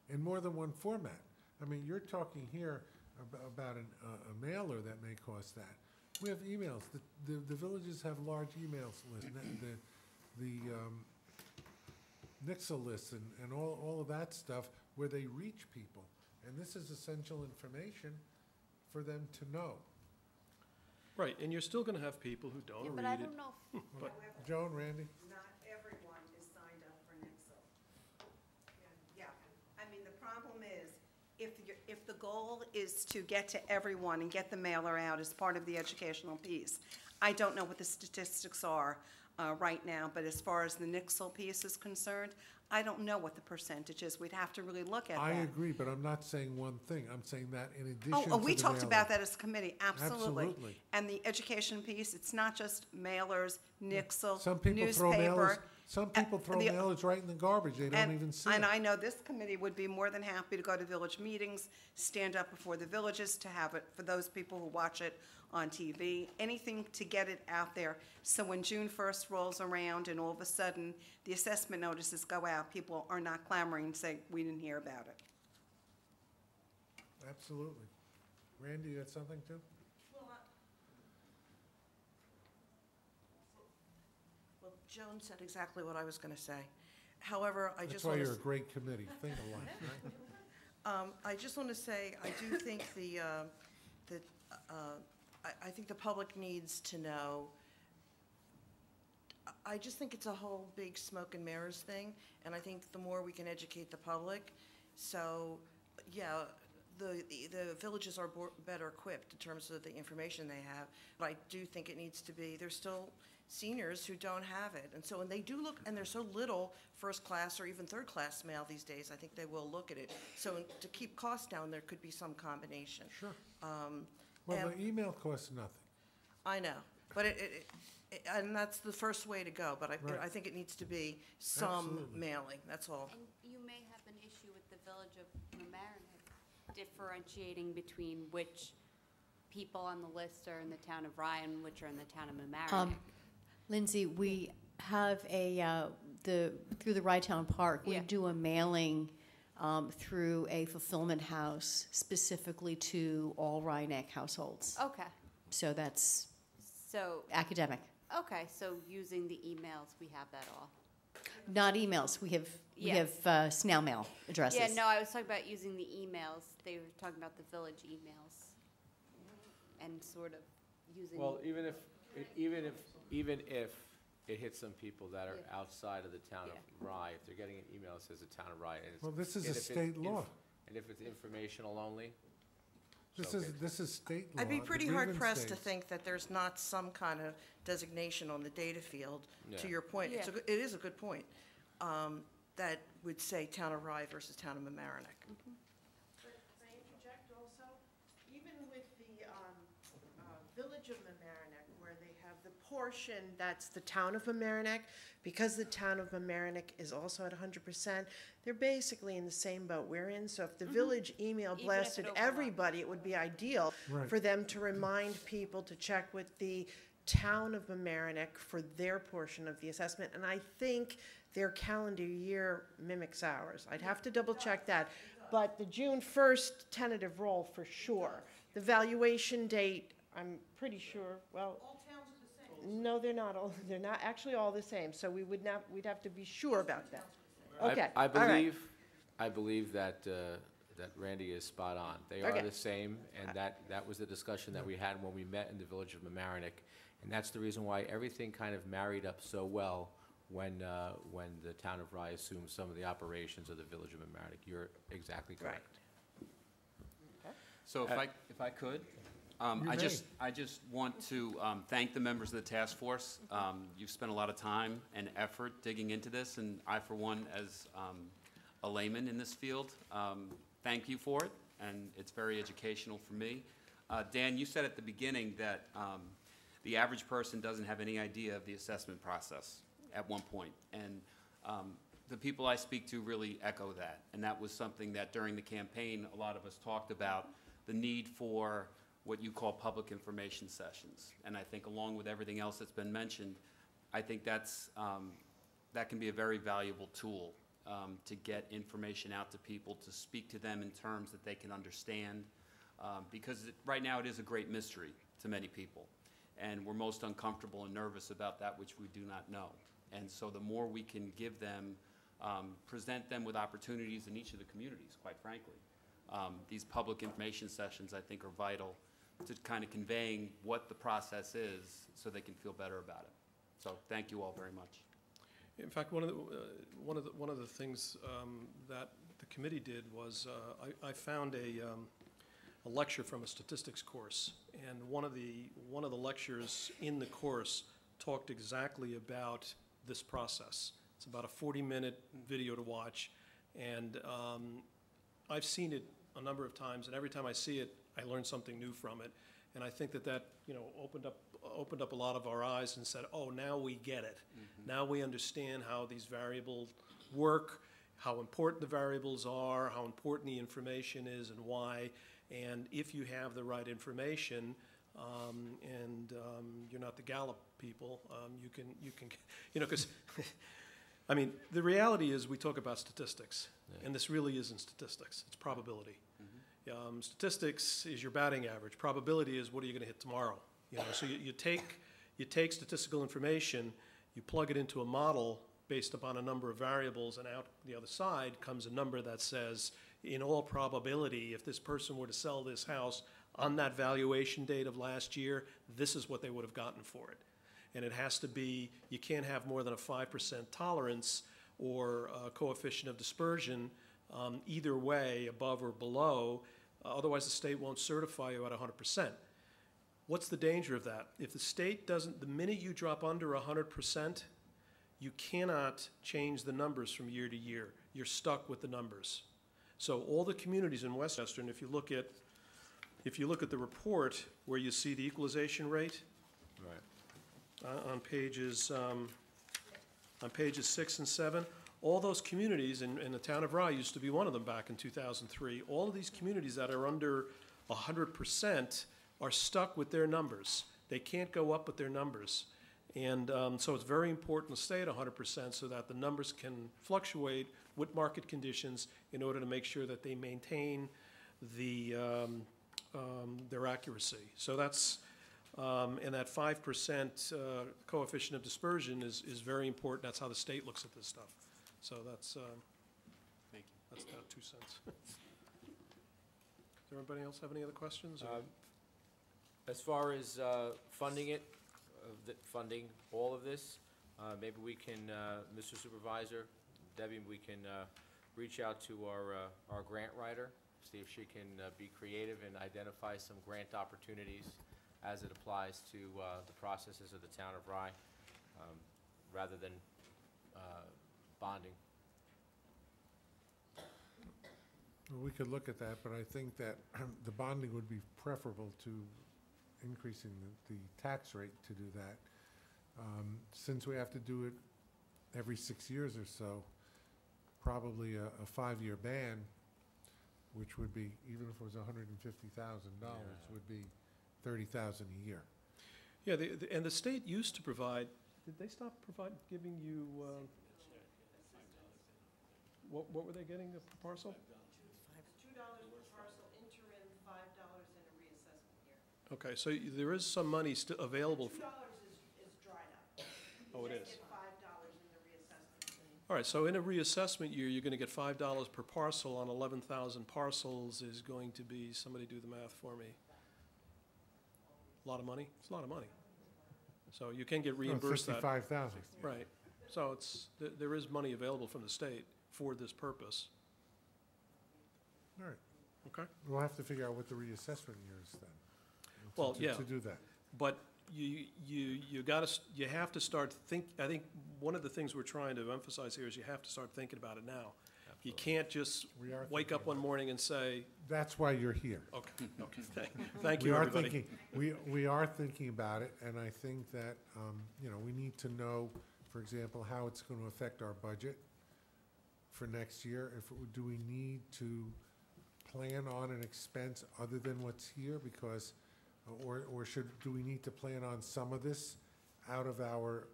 in more than one format. I mean, you're talking here about a mailer that may cost that. We have emails. The villages have large emails lists. the Nixle list and all of that stuff where they reach people. And this is essential information for them to know. Right, and you're still gonna have people who Yeah, don't but I read it. don't know if Joan, Randy? Not everyone is signed up for Nixle. Yeah, I mean, the problem is, if the goal is to get to everyone and get the mailer out as part of the educational piece, I don't know what the statistics are right now, but as far as the Nixle piece is concerned, I don't know what the percentage is. We'd have to really look at that. I agree, but I'm not saying one thing. I'm saying that in addition to the Oh, we talked mailer. about that as a committee, absolutely. Absolutely. And the education piece, it's not just mailers, Nixle, Some people throw mailers, newspaper. some people throw the- mailers right in the garbage. They don't even see And it. I know this committee would be more than happy to go to village meetings, stand up before the villages to have it for those people who watch it on TV, anything to get it out there. So when June 1st rolls around and all of a sudden the assessment notices go out, people are not clamoring and saying, we didn't hear about it. Absolutely. Randy, you had something too? Well, Joan said exactly what I was going to say. However, I That's just why want you're a to, great committee. Think alike, right? I just want to say, I do think I think the public needs to know. I just think it's a whole big smoke and mirrors thing, and I think the more we can educate the public, so, yeah, the villages are better equipped in terms of the information they have, but I do think it needs to be, there's still seniors who don't have it, and so when they do look, and there's so little first-class or even third-class mail these days, I think they will look at it. So to keep costs down, there could be some combination. Sure. Well, the email costs nothing. I know, but and that's the first way to go, but Right. I think it needs to be some Absolutely. mailing, that's all. And you may have an issue with the Village of Mamaroneck differentiating between which people on the list are in the town of Rye and which are in the town of Mamaroneck. Lindsay, we have through the Rye-Town Park, we Yeah. do a mailing through a fulfillment house specifically to all Rye-Neck households. Okay, So that's so, academic. okay, so using the emails, we have that all. Not emails, we have Yeah. snail mail addresses. Yeah, no, I was talking about using the emails. They were talking about the village emails and sort of using. Well, even if it hits some people that are Yeah. outside of the town Yeah. of Rye, if they're getting an email that says the town of Rye, and it's. Well, this is and a if it- state law. And if it's informational only, This okay. this is state law. I'd be The pretty hard grievance pressed to states. think that there's not some kind of designation on the data field, to Yeah. your point. Yeah. It is a good point, that would say Town of Rye versus Town of Mamaroneck. But can I interject also? Even with the Village of Mamaroneck, where they have the portion that's the town of Mamaroneck, because the town of Mamaroneck is also at 100%, they're basically in the same boat we're in. So if the village email Even if it blasted overlaps. everybody, it would be ideal Right. for them to remind people to check with the town of Mamaroneck for their portion of the assessment. And I think their calendar year mimics ours. I'd have to double check that. But the June 1st tentative roll for sure. The valuation date, I'm pretty sure, well. All towns are the same. No, they're not all, they're not actually all the same, so we'd have to be sure about that. Okay, I all right. believe that Randy is spot on. They are Okay. the same, and that was the discussion that we had when we met in the Village of Mamaroneck. And that's the reason why everything kind of married up so well when the town of Rye assumed some of the operations of the Village of Mamaroneck. You're exactly correct. So if I could, You I may. just want to thank the members of the task force. You've spent a lot of time and effort digging into this, and I, for one, as a layman in this field, thank you for it, and it's very educational for me. Dan, you said at the beginning that the average person doesn't have any idea of the assessment process at one point, and the people I speak to really echo that, and that was something that during the campaign, a lot of us talked about, the need for what you call public information sessions. And I think along with everything else that's been mentioned, I think that can be a very valuable tool to get information out to people, to speak to them in terms that they can understand, because right now it is a great mystery to many people, and we're most uncomfortable and nervous about that which we do not know. And so the more we can give them, present them with opportunities in each of the communities, quite frankly. These public information sessions, I think, are vital to kind of conveying what the process is so they can feel better about it. So thank you all very much. In fact, one of the things that the committee did was I found a lecture from a statistics course, and one of the lectures in the course talked exactly about this process. It's about a 40-minute video to watch, and I've seen it a number of times, and every time I see it, I learn something new from it. And I think that opened up a lot of our eyes and said, oh, now we get it. Now we understand how these variables work, how important the variables are, how important the information is, and why. And if you have the right information, and you're not the Gallup people, you can, because, I mean, the reality is we talk about statistics, and this really isn't statistics, it's probability. Statistics is your batting average. Probability is what are you going to hit tomorrow. So you take statistical information, you plug it into a model based upon a number of variables, and out the other side comes a number that says, in all probability, if this person were to sell this house on that valuation date of last year, this is what they would have gotten for it. And it has to be, you can't have more than a 5% tolerance or a coefficient of dispersion either way, above or below. Otherwise, the state won't certify you at 100%. What's the danger of that? If the state doesn't, the minute you drop under 100%, you cannot change the numbers from year to year. You're stuck with the numbers. So all the communities in Westchester, and if you look at the report where you see the equalization rate, on pages 6 and 7, all those communities, and the town of Rye used to be one of them back in 2003, all of these communities that are under 100% are stuck with their numbers. They can't go up with their numbers. And so it's very important to stay at 100% so that the numbers can fluctuate with market conditions in order to make sure that they maintain their accuracy. So that's, and that 5% coefficient of dispersion is very important. That's how the state looks at this stuff. So that's, Thank you. that's about 2 cents. Does everybody else have any other questions? or- As far as funding it, funding all of this, maybe we can, Mr. Supervisor, Debbie, we can reach out to our grant writer, see if she can be creative and identify some grant opportunities as it applies to the processes of the town of Rye, rather than bonding. Well, we could look at that, but I think that the bonding would be preferable to increasing the tax rate to do that. Since we have to do it every 6 years or so, probably a 5-year ban, which would be, even if it was $150,000, would be $30,000 a year. Yeah, and the state used to provide, did they stop giving you, what were they getting per parcel? $2 per parcel interim, $5 in a reassessment year. Okay, so there is some money still available. $2 is dried up. Oh, it You is. get $5 in the reassessment. All right, so in a reassessment year, you're going to get $5 per parcel on 11,000 parcels is going to be, somebody do the math for me. A lot of money? It's a lot of money. So you can get reimbursed that. $55,000. Right. So there is money available from the state for this purpose. All right. Okay? We'll have to figure out what the reassessment year is then. Well, yeah. To do that. But you have to start I think one of the things we're trying to emphasize here is you have to start thinking about it now. You can't just We are wake up thinking one about morning and say, That's why you're here. okay, thank you, everybody. We are thinking about it, and I think that, we need to know, for example, how it's going to affect our budget for next year. Do we need to plan on an expense other than what's here? Because, do we need to plan on some of this out of our,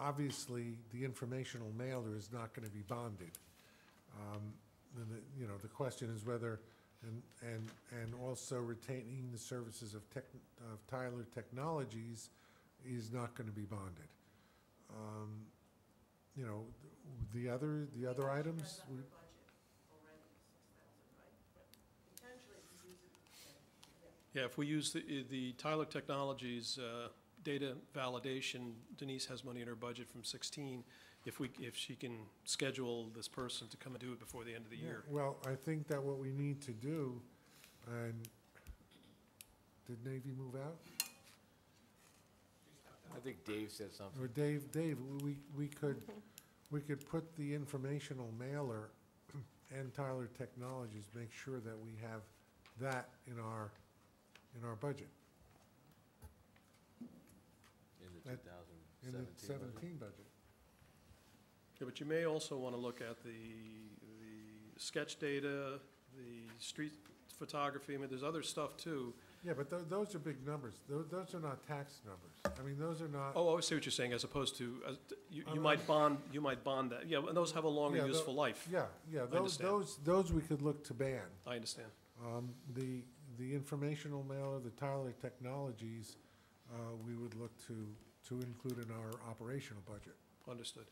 obviously, the informational mailer is not going to be bonded. The question is whether, and also retaining the services of Tyler Technologies is not going to be bonded. You know, the other items, we- Yeah, if we use the Tyler Technologies data validation, Denise has money in her budget from 16. If she can schedule this person to come and do it before the end of the year. well, I think that what we need to do, and did Navy move out? I think Dave said something. Or Dave, we could put the informational mailer and Tyler Technologies, make sure that we have that in our budget, In the That- in the 17 budget. Yeah, but you may also want to look at the sketch data, the street photography. I mean, there's other stuff too. Yeah, but those are big numbers. Those are not tax numbers. I mean, those are not. Oh, I see what you're saying, as opposed to, you I'm- might bond that. Yeah, and those have a longer Yeah, useful life. Yeah, understand. those we could look to ban. I understand. The informational mailer, the Tyler Technologies, we would look to include in our operational budget. Understood.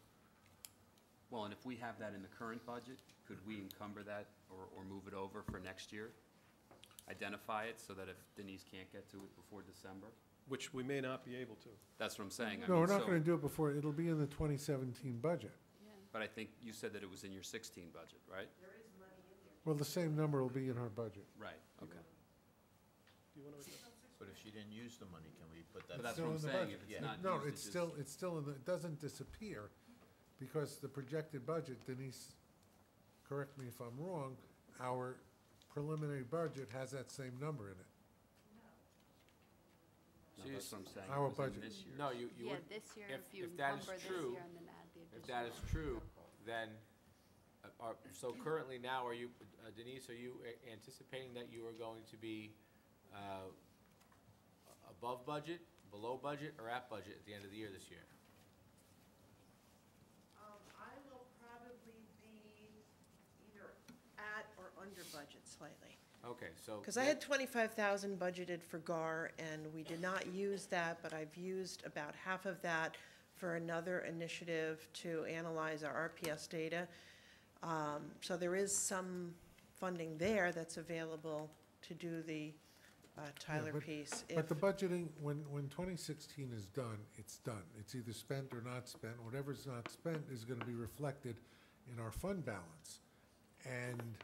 Well, and if we have that in the current budget, could we encumber that or move it over for next year? Identify it so that if Denise can't get to it before December? Which we may not be able to. That's what I'm saying. I No, mean, we're not so- gonna do it before, it'll be in the 2017 budget. But I think you said that it was in your 16 budget, right? Well, the same number will be in our budget. Right, okay. Do you want to? But if she didn't use the money, can we put that? But that's Still what I'm in the saying, budget. if it's not No, used, it's still, it doesn't disappear, because the projected budget, Denise, correct me if I'm wrong, our preliminary budget has that same number in it. No, that's what I'm saying. Our It was in budget. this year. No, you Yeah, would, this year, if- if you if that is encumber this true- year and then add the additional. if that is true, then, so currently now, are you, Denise, are you anticipating that you are going to be above budget, below budget, or at budget at the end of the year this year? I will probably be either at or under budget slightly. Okay, so. Because I had 25,000 budgeted for GAR, and we did not use that, but I've used about half of that for another initiative to analyze our RPS data. So there is some funding there that's available to do the Tyler but- piece. But the If- budgeting, when 2016 is done, it's done. It's either spent or not spent. Whatever's not spent is gonna be reflected in our fund balance. And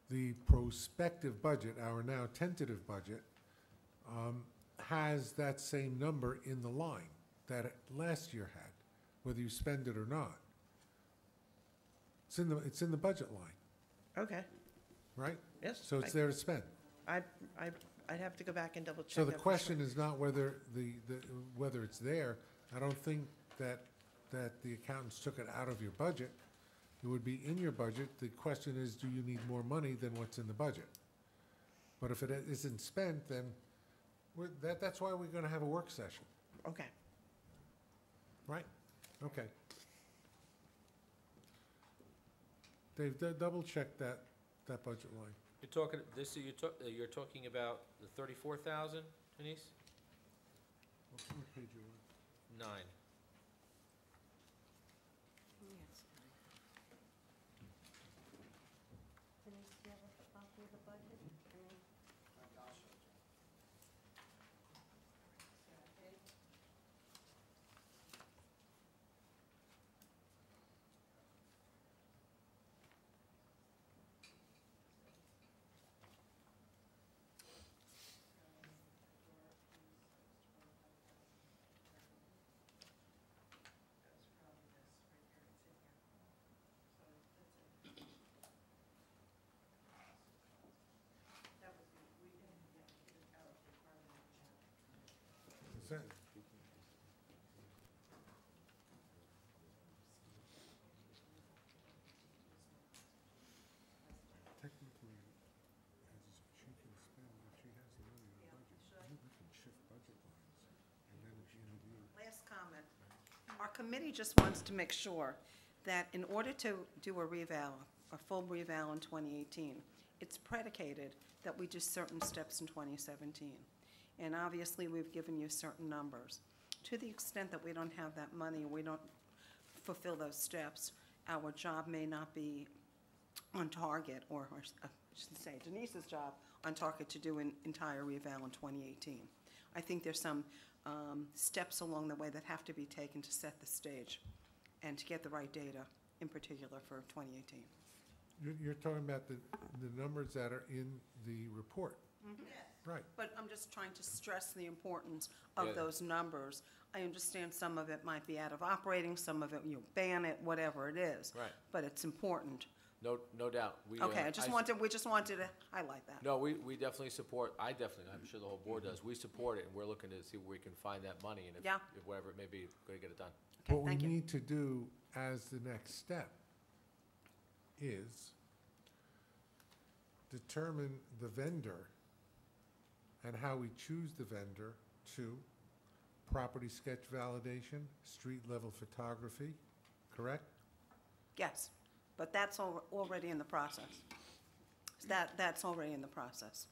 the prospective budget, our now tentative budget, has that same number in the line that it last year had, whether you spend it or not. It's in the budget line, Okay, right? yes. So it's there to spend. I'd have to go back and double check. So the that for question is not whether whether it's there. I don't think that the accountants took it out of your budget. It would be in your budget. The question is, do you need more money than what's in the budget? But if it isn't spent, then that's why we're gonna have a work session, sure. Okay. right? Okay. Dave, double check that budget line. You're talking, you're talking about the 34,000, Denise? What page you on? 9. Denise, do you have a copy of the budget? Is that- Technically, she can spend, if she has the money in the budget, we can shift budget lines, and then at the end of the year. Last comment. Our committee just wants to make sure that in order to do a reval, a full reval in 2018, it's predicated that we do certain steps in 2017. And obviously, we've given you certain numbers. To the extent that we don't have that money, we don't fulfill those steps, our job may not be on target, or I should say Denise's job, on target to do an entire reval in 2018. I think there's some steps along the way that have to be taken to set the stage and to get the right data, in particular for 2018. You're talking about the numbers that are in the report. Right. But I'm just trying to stress the importance of Yeah. those numbers. I understand some of it might be out of operating, some of it, you ban it, whatever it is. Right. But it's important. No doubt. We, Okay, I we just wanted to highlight that. No, we definitely support, I'm sure the whole board does. We support it, and we're looking to see where we can find that money, and Yeah. if whatever it may be, we're gonna get it done. Okay, What we thank you. need to do as the next step is determine the vendor and how we choose the vendor to property sketch validation, street level photography, correct? Yes, but that's already in the process. That's already in the process.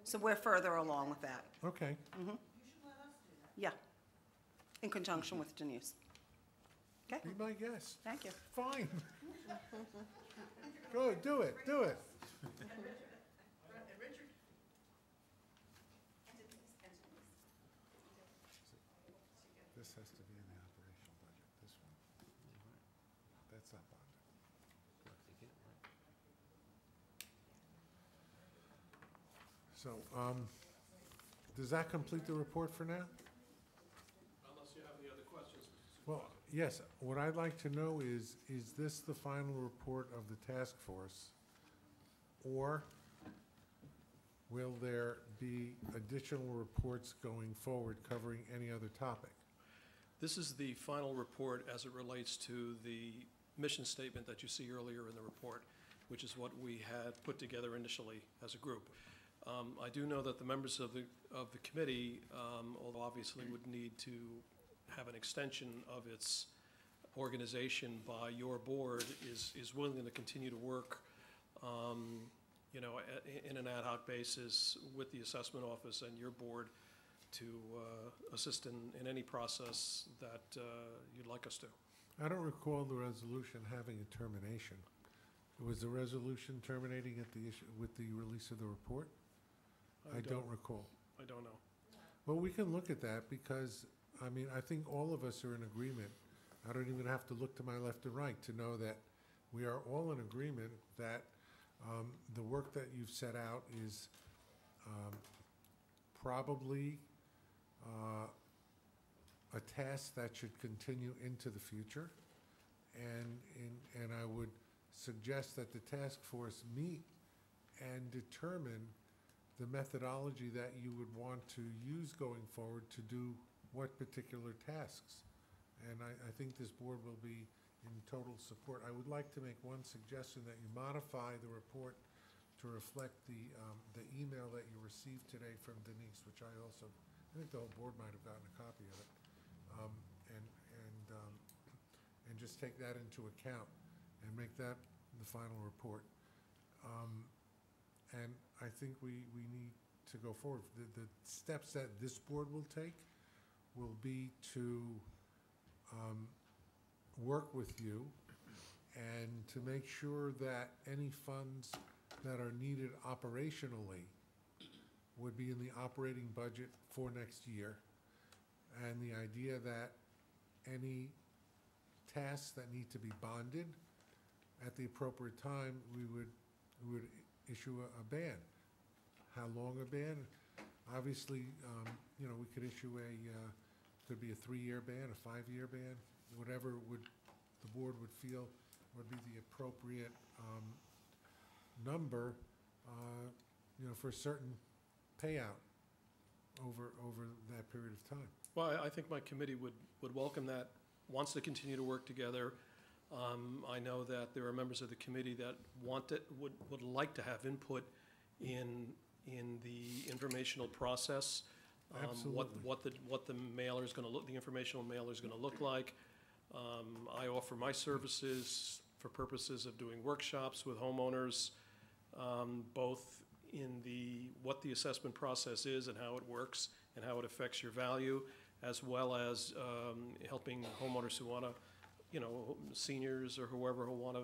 So we're further along with that. Okay. Yeah, in conjunction with Denise. Okay, Be my guest. thank you. Fine. Go, do it, do it. This has to be in the operational budget, this one. That's not bonded. So, does that complete the report for now? Unless you have any other questions. Well, yes, what I'd like to know is this the final report of the task force? Or will there be additional reports going forward covering any other topic? This is the final report as it relates to the mission statement that you see earlier in the report, which is what we had put together initially as a group. I do know that the members of the committee, although obviously would need to have an extension of its organization by your board, is willing to continue to work, you know, in an ad hoc basis with the assessment office and your board to assist in any process that you'd like us to. I don't recall the resolution having a termination. Was the resolution terminating at the issue, with the release of the report? I don't recall. I don't know. Well, we can look at that because, I mean, I think all of us are in agreement. I don't even have to look to my left and right to know that we are all in agreement that the work that you've set out is probably a task that should continue into the future. And I would suggest that the task force meet and determine the methodology that you would want to use going forward to do what particular tasks. And I think this board will be in total support. I would like to make one suggestion, that you modify the report to reflect the email that you received today from Denise, which I think the whole board might have gotten a copy of it. And just take that into account and make that the final report. And I think we need to go forward. The steps that this board will take will be to work with you and to make sure that any funds that are needed operationally would be in the operating budget for next year. And the idea that any tasks that need to be bonded, at the appropriate time, we would issue a ban. How long a ban? Obviously, you know, we could issue could be a 3-year ban, a 5-year ban, whatever the board would feel would be the appropriate number, you know, for a certain payout over that period of time. Well, I think my committee would welcome that, wants to continue to work together. I know that there are members of the committee that would like to have input in the informational process. Absolutely. What the mailer is going to look, the informational mailer is going to look like. I offer my services for purposes of doing workshops with homeowners, both in what the assessment process is and how it works and how it affects your value, as well as helping homeowners who want to, you know, seniors or whoever who want to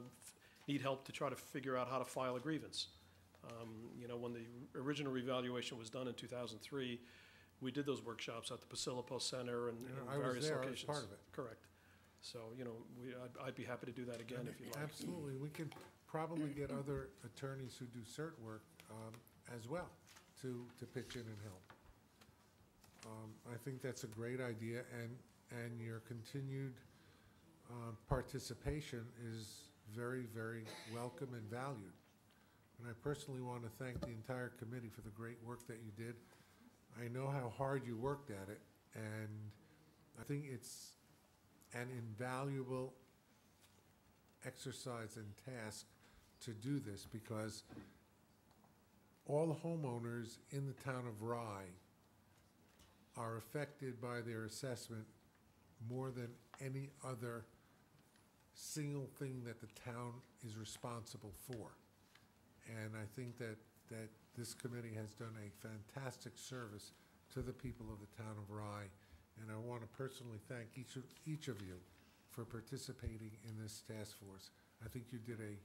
need help to try to figure out how to file a grievance. You know, when the original revaluation was done in 2003, we did those workshops at the Pasilipo Center and I was various there, I was locations. part of it. Correct. So, you know, I'd be happy to do that again if you'd like. Absolutely, we can probably get other attorneys who do cert work as well to pitch in and help. I think that's a great idea, and your continued participation is very, very welcome and valued. And I personally want to thank the entire committee for the great work that you did. I know how hard you worked at it, and I think it's an invaluable exercise and task to do this, because all the homeowners in the town of Rye are affected by their assessment more than any other single thing that the town is responsible for. And I think that this committee has done a fantastic service to the people of the town of Rye. And I want to personally thank each of you for participating in this task force. I think you did a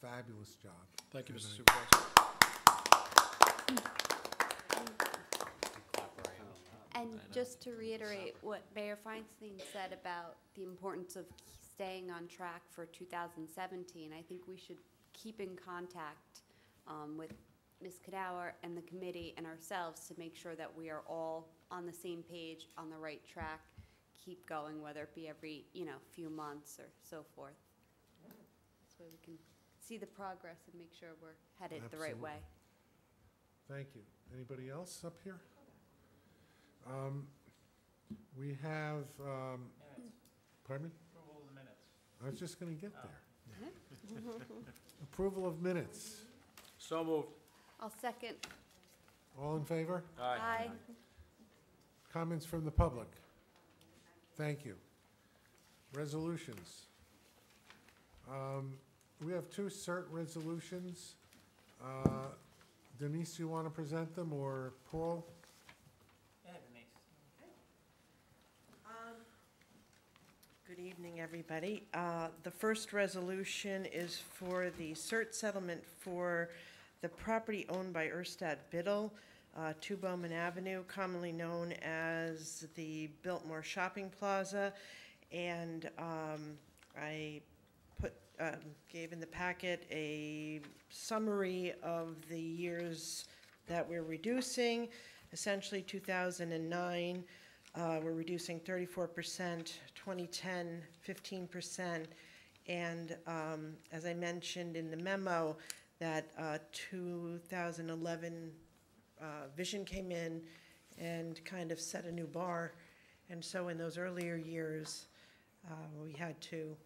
fabulous job. Thank you, And Mr. I- Supervisor. And just to reiterate what Mayor Feinstein said about the importance of staying on track for 2017, I think we should keep in contact with Ms. Cadawer and the committee and ourselves to make sure that we are all on the same page, on the right track, keep going, whether it be every, few months or so forth. This way we can see the progress and make sure we're headed the right way. Thank you. Anybody else up here? We have, pardon me? Approval of the minutes. I was just going to get there. Approval of minutes. So moved. I'll second. All in favor? Aye. Comments from the public? Thank you. Resolutions. We have two cert resolutions. Denise, you want to present them, or Paul? Yeah, Denise. Good evening, everybody. The first resolution is for the cert settlement for the property owned by Erstad Biddle, 2 Bowman Avenue, commonly known as the Biltmore Shopping Plaza. And I gave in the packet a summary of the years that we're reducing. Essentially, 2009, we're reducing 34%, 2010, 15%, and as I mentioned in the memo, that 2011 vision came in and kind of set a new bar, and so in those earlier years, we had to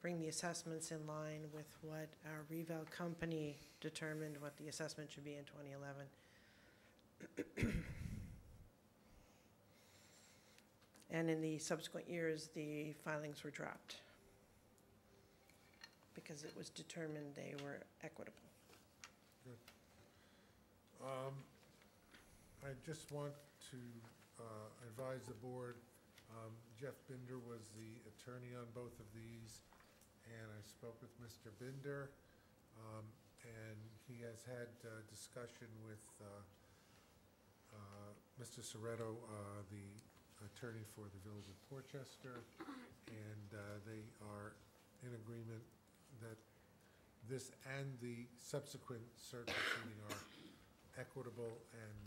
bring the assessments in line with what our reval company determined what the assessment should be in 2011. And in the subsequent years, the filings were dropped because it was determined they were equitable. I just want to advise the board, Jeff Binder was the attorney on both of these, and I spoke with Mr. Binder, and he has had discussion with Mr. Soretto, the attorney for the Village of Portchester, and they are in agreement that this and the subsequent cert proceeding are equitable and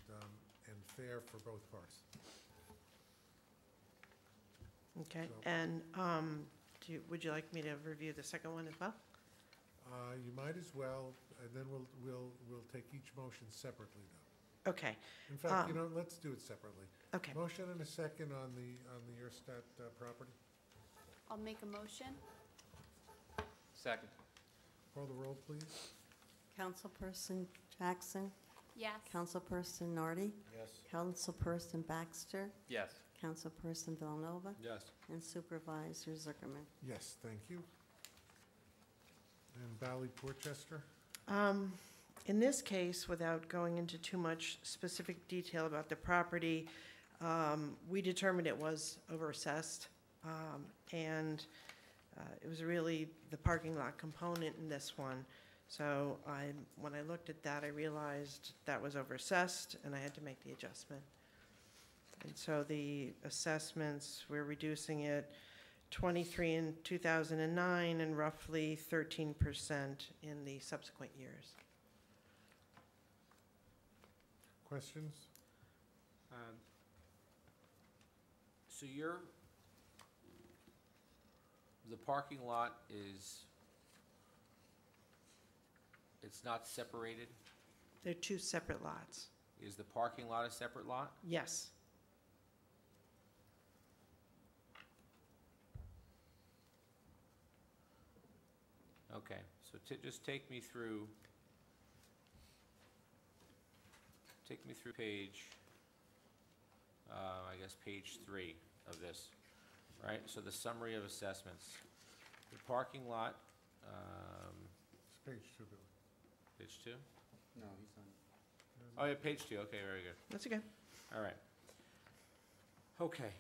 fair for both parties. Okay, So- and would you like me to review the second one as well? You might as well, and then we'll take each motion separately, though. Okay, In fact, let's do it separately. okay. Motion and a second on the Erstadt property. I'll make a motion. Second. Call the roll, please. Councilperson Jackson, Yes. Councilperson Nardi, Yes. Councilperson Baxter, Yes. Councilperson Villanova, Yes. and Supervisor Zuckerman. Yes, thank you. And Bally Portchester? In this case, without going into too much specific detail about the property, We determined it was overassessed, and it was really the parking lot component in this one. So when I looked at that, I realized that was overassessed, and I had to make the adjustment. And so the assessments, we're reducing it 23 in 2009 and roughly 13% in the subsequent years. Questions? So the parking lot it's not separated? They're two separate lots. Is the parking lot a separate lot? Yes. Okay, so just take me through page, I guess, page 3 of this, right? So the summary of assessments. The parking lot, It's page 2, Billy. page 2? No, he's on. Oh, yeah, page 2, okay, very good. That's okay. All right. Okay.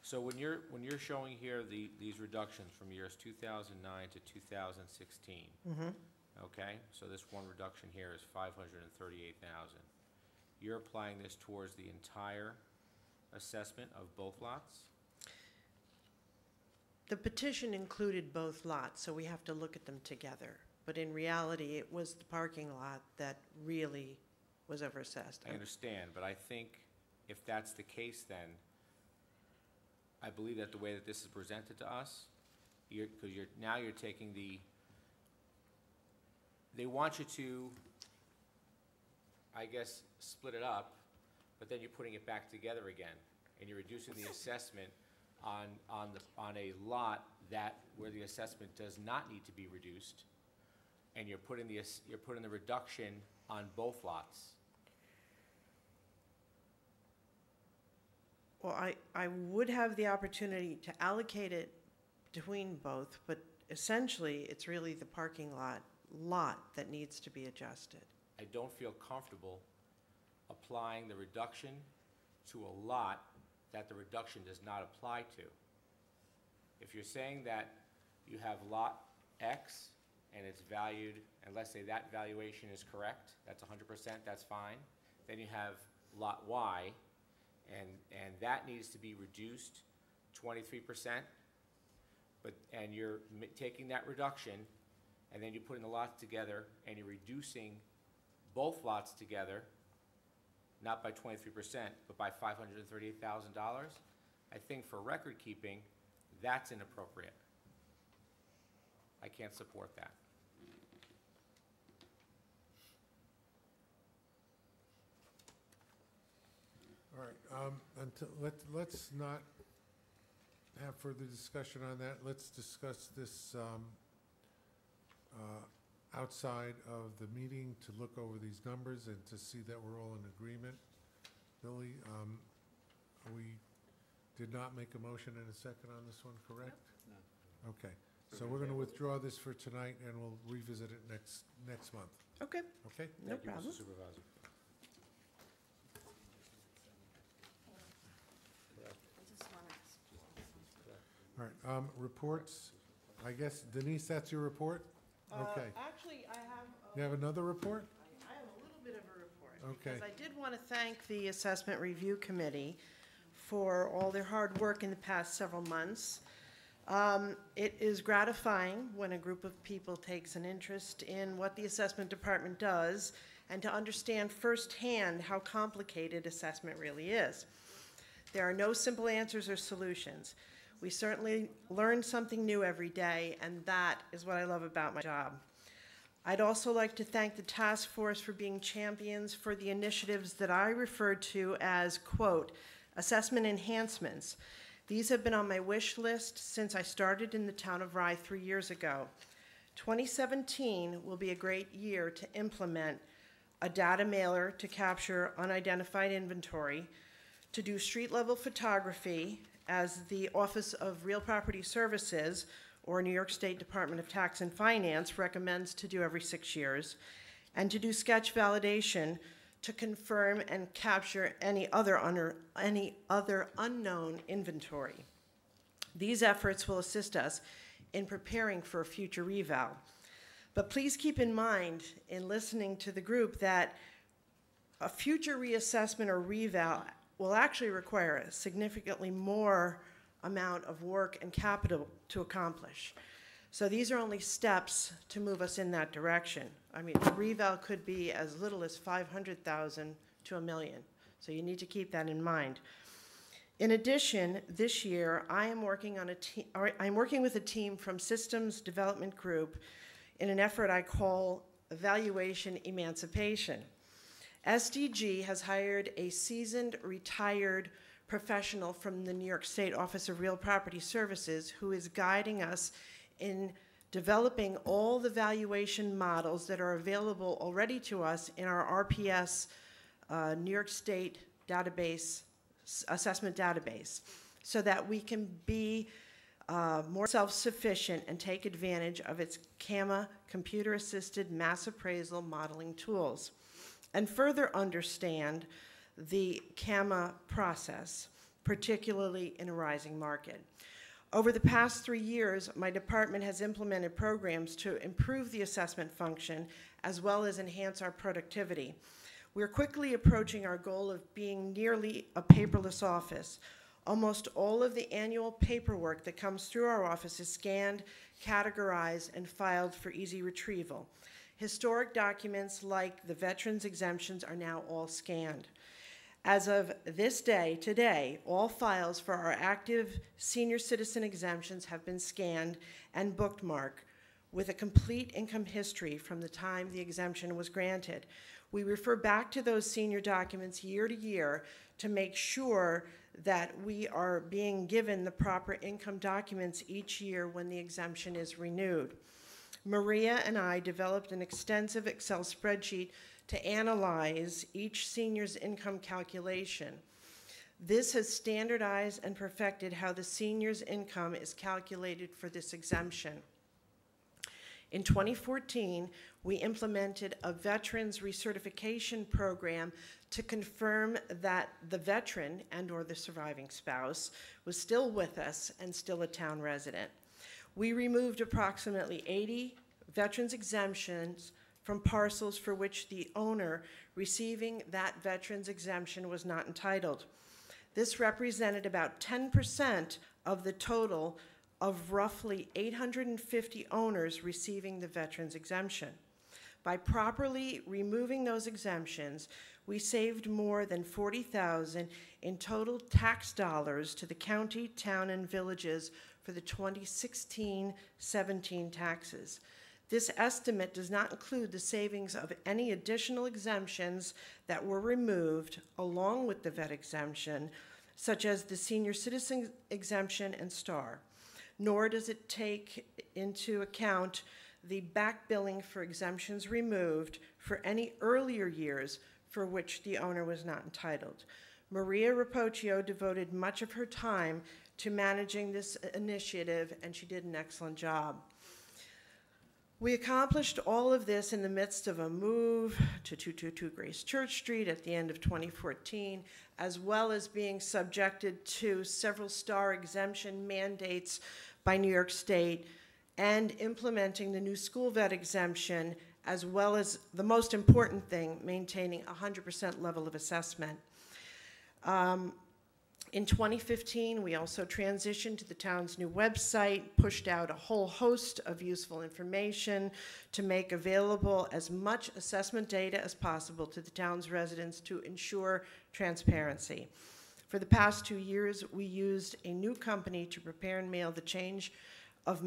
So when you're showing here these reductions from years 2009 to 2016, okay? So this one reduction here is 538,000. You're applying this towards the entire assessment of both lots? The petition included both lots, so we have to look at them together. But in reality, it was the parking lot that really was overassessed. I understand, but I think if that's the case, then I believe that the way that this is presented to us, because now you're taking they want you to, I guess, split it up, but then you're putting it back together again, and you're reducing the assessment on a lot where the assessment does not need to be reduced, and you're putting the reduction on both lots. Well, I would have the opportunity to allocate it between both, but essentially, it's really the parking lot that needs to be adjusted. I don't feel comfortable applying the reduction to a lot that the reduction does not apply to. If you're saying that you have lot X and it's valued, and let's say that valuation is correct, that's 100%, that's fine. Then you have lot Y, and that needs to be reduced 23%, and you're taking that reduction, and then you're putting the lots together, and you're reducing both lots together, not by 23%, but by $538,000, I think for record keeping, that's inappropriate. I can't support that. All right, let's not have further discussion on that. Let's discuss this outside of the meeting to look over these numbers and to see that we're all in agreement. Billy, we did not make a motion and a second on this one, correct? No. Okay, so we're going to withdraw this for tonight, and we'll revisit it next month, Okay, okay? no Thank you, problem. Mr. Supervisor. All right, reports. I guess Denise, that's your report? Okay. Actually, I have. You have another report? I have a little bit of a report. Okay. Because I did want to thank the Assessment Review Committee for all their hard work in the past several months. It is gratifying when a group of people takes an interest in what the assessment department does and to understand firsthand how complicated assessment really is. There are no simple answers or solutions. We certainly learn something new every day, and that is what I love about my job. I'd also like to thank the task force for being champions for the initiatives that I referred to as, quote, assessment enhancements. These have been on my wish list since I started in the town of Rye 3 years ago. 2017 will be a great year to implement a data mailer to capture unidentified inventory, to do street-level photography, as the Office of Real Property Services, or New York State Department of Tax and Finance, recommends to do every 6 years, and to do sketch validation to confirm and capture any other unknown inventory. These efforts will assist us in preparing for a future reval. But please keep in mind, in listening to the group, that a future reassessment or reval will actually require a significantly more amount of work and capital to accomplish. So these are only steps to move us in that direction. I mean, a reval could be as little as 500,000 to $1 million. So you need to keep that in mind. In addition, this year I'm working with a team from Systems Development Group in an effort I call Evaluation Emancipation. SDG has hired a seasoned, retired professional from the New York State Office of Real Property Services who is guiding us in developing all the valuation models that are available already to us in our RPS New York State database, assessment database, so that we can be more self-sufficient and take advantage of its CAMA, computer-assisted mass appraisal modeling tools, and further understand the CAMA process, particularly in a rising market. Over the past 3 years, my department has implemented programs to improve the assessment function as well as enhance our productivity. We're quickly approaching our goal of being nearly a paperless office. Almost all of the annual paperwork that comes through our office is scanned, categorized, and filed for easy retrieval. Historic documents like the veterans exemptions are now all scanned. As of this day, today, all files for our active senior citizen exemptions have been scanned and bookmarked with a complete income history from the time the exemption was granted. We refer back to those senior documents year to year to make sure that we are being given the proper income documents each year when the exemption is renewed. Maria and I developed an extensive Excel spreadsheet to analyze each senior's income calculation. This has standardized and perfected how the senior's income is calculated for this exemption. In 2014, we implemented a veterans recertification program to confirm that the veteran and/or the surviving spouse was still with us and still a town resident. We removed approximately 80 veterans exemptions from parcels for which the owner receiving that veteran's exemption was not entitled. This represented about 10% of the total of roughly 850 owners receiving the veteran's exemption. By properly removing those exemptions, we saved more than $40,000 in total tax dollars to the county, town, and villages for the 2016-17 taxes. This estimate does not include the savings of any additional exemptions that were removed along with the vet exemption, such as the senior citizen exemption and STAR, nor does it take into account the back billing for exemptions removed for any earlier years for which the owner was not entitled. Maria Rapocchio devoted much of her time to managing this initiative, and she did an excellent job. We accomplished all of this in the midst of a move to 222 Grace Church Street at the end of 2014, as well as being subjected to several STAR exemption mandates by New York State and implementing the new school vet exemption, as well as the most important thing, maintaining 100% level of assessment. In 2015, we also transitioned to the town's new website, pushed out a whole host of useful information to make available as much assessment data as possible to the town's residents to ensure transparency. For the past 2 years, we used a new company to prepare and mail the change of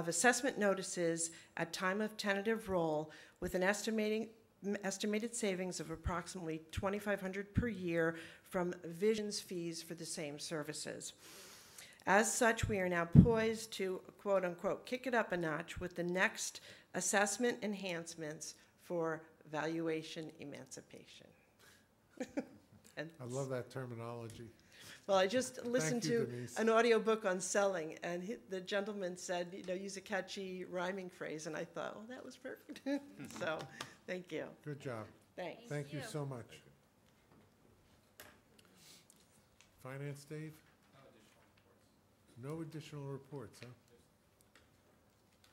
assessment notices at time of tentative roll with an estimated savings of approximately $2,500 per year from Vision's fees for the same services. As such, we are now poised to, quote unquote, kick it up a notch with the next assessment enhancements for valuation emancipation. I love that terminology. Well, I just listened you, to Denise. an audiobook on selling, and the gentleman said, you know, use a catchy rhyming phrase, and I thought, oh, that was perfect. So, thank you. Good job. Thanks. Thank you so much. Finance, Dave? No additional reports, huh?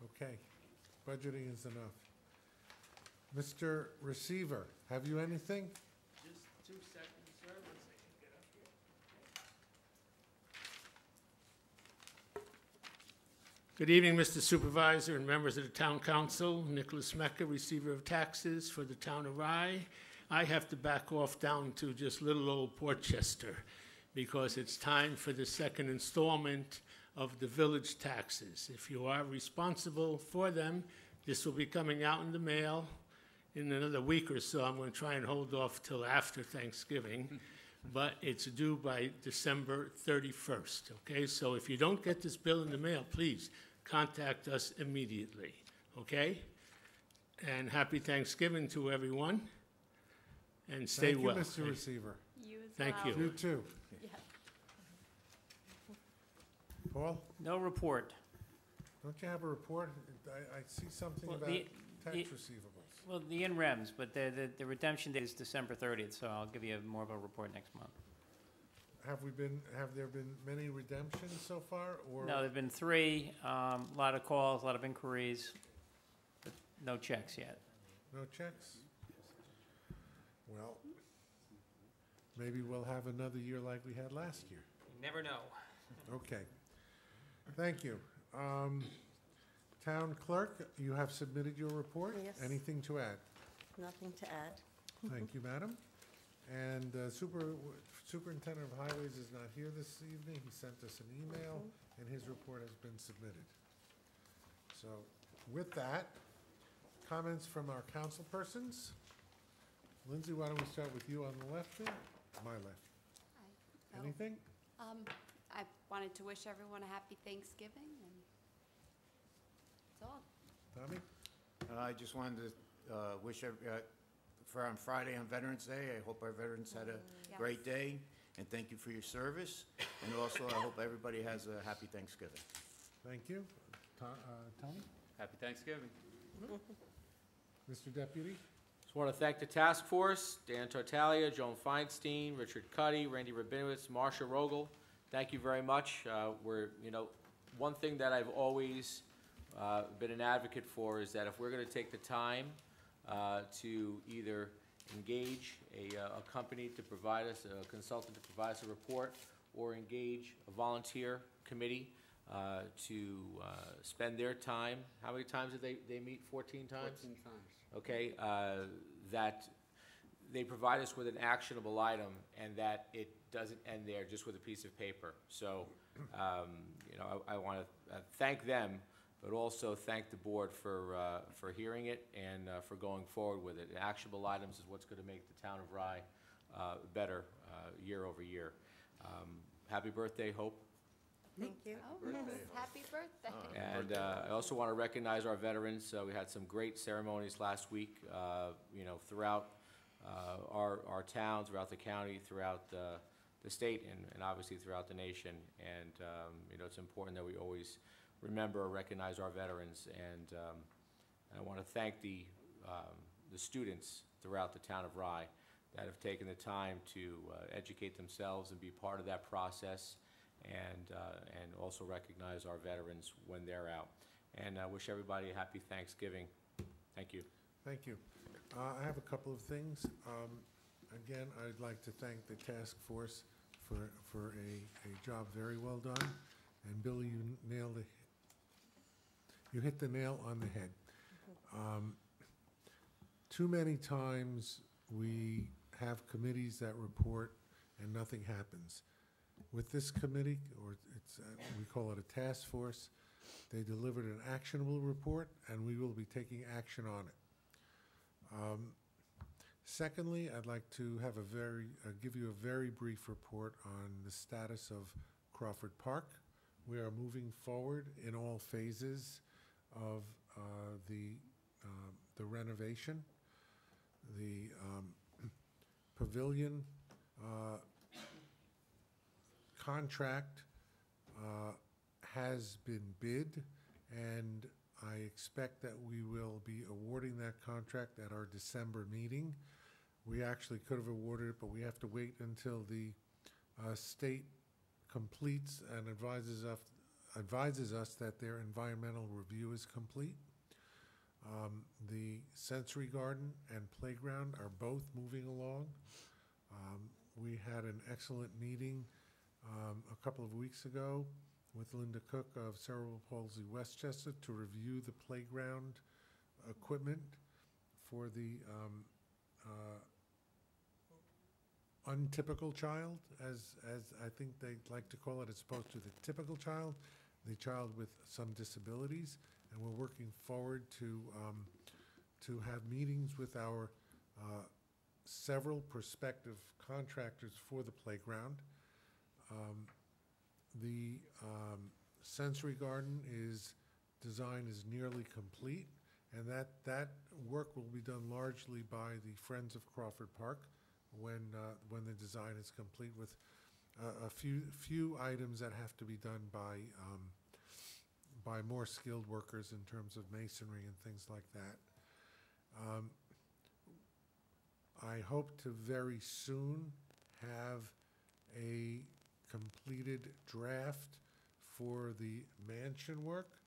Okay, budgeting is enough. Mr. Receiver, have you anything? Just 2 seconds, sir. Once I can get up here. Good evening, Mr. Supervisor and members of the Town Council. Nicholas Mecca, Receiver of Taxes for the Town of Rye. I have to back off down to just little old Portchester because it's time for the second installment of the village taxes. If you are responsible for them, this will be coming out in the mail in another week or so. I'm going to try and hold off till after Thanksgiving, but it's due by December 31st, okay? So if you don't get this bill in the mail, please contact us immediately, okay? And happy Thanksgiving to everyone, and stay well. Thank you, Mr. Receiver. You as Thank well. you. You too. Yeah. Paul, No report. don't you have a report? I see something Well, about the- tax the- receivables. Well, the in-rems, but the redemption date is December 30th, so I'll give you more of a report next month. Have there been many redemptions so far, or? No, there've been 3, a lot of calls, a lot of inquiries, but no checks yet. No checks? Well, maybe we'll have another year like we had last year. You never know. Okay. Thank you. Town Clerk, you have submitted your report? Yes. Anything to add? Nothing to add. Thank you, madam. And Superintendent of Highways is not here this evening. He sent us an email, and his report has been submitted. So with that, comments from our council persons? Lindsay, why don't we start with you on the left there? My left. Hi. Anything? I wanted to wish everyone a happy Thanksgiving, and that's all. Tommy? I just wanted to wish, for on Friday on Veterans Day, I hope our veterans had a Yes. great day, and thank you for your service. And also, I hope everybody has a happy Thanksgiving. Thank you. Tony? Happy Thanksgiving. Mr. Deputy? Just want to thank the task force, Dan Tartaglia, Joan Feinstein, Richard Cuddy, Randy Rabinowitz, Marsha Rogel. Thank you very much. One thing that I've always been an advocate for is that if we're going to take the time to either engage a company to provide us, a consultant to provide us a report, or engage a volunteer committee to spend their time. How many times did they meet? 14 times? 14 times. Okay, that they provide us with an actionable item, and that it doesn't end there just with a piece of paper. So, I want to thank them, but also thank the board for hearing it and for going forward with it. Actionable items is what's going to make the town of Rye better year over year. Happy birthday, Hope. Thank you. Oh, happy birthday. And I also want to recognize our veterans. We had some great ceremonies last week, throughout our town, throughout the county, throughout the state, and obviously throughout the nation. And, it's important that we always remember or recognize our veterans. And I want to thank the students throughout the town of Rye that have taken the time to educate themselves and be part of that process, and also recognize our veterans when they're out. And I wish everybody a happy Thanksgiving. Thank you. Thank you. I have a couple of things. Again, I'd like to thank the task force for a job very well done. And Billy, you hit the nail on the head. Too many times we have committees that report and nothing happens. With this committee, or we call it a task force, they delivered an actionable report, and we will be taking action on it. Secondly, I'd like to have give you a very brief report on the status of Crawford Park. We are moving forward in all phases of the renovation. The pavilion contract has been bid, and I expect that we will be awarding that contract at our December meeting. We actually could have awarded it, but we have to wait until the state completes and advises us that their environmental review is complete. The sensory garden and playground are both moving along. We had an excellent meeting a couple of weeks ago with Linda Cook of Cerebral Palsy Westchester to review the playground equipment for the untypical child, as I think they like to call it, as opposed to the typical child, the child with some disabilities. And we're working forward to have meetings with our several prospective contractors for the playground. The sensory garden design is nearly complete, and that work will be done largely by the Friends of Crawford Park when the design is complete, with a few items that have to be done by more skilled workers in terms of masonry and things like that. I hope to very soon have a completed draft for the mansion work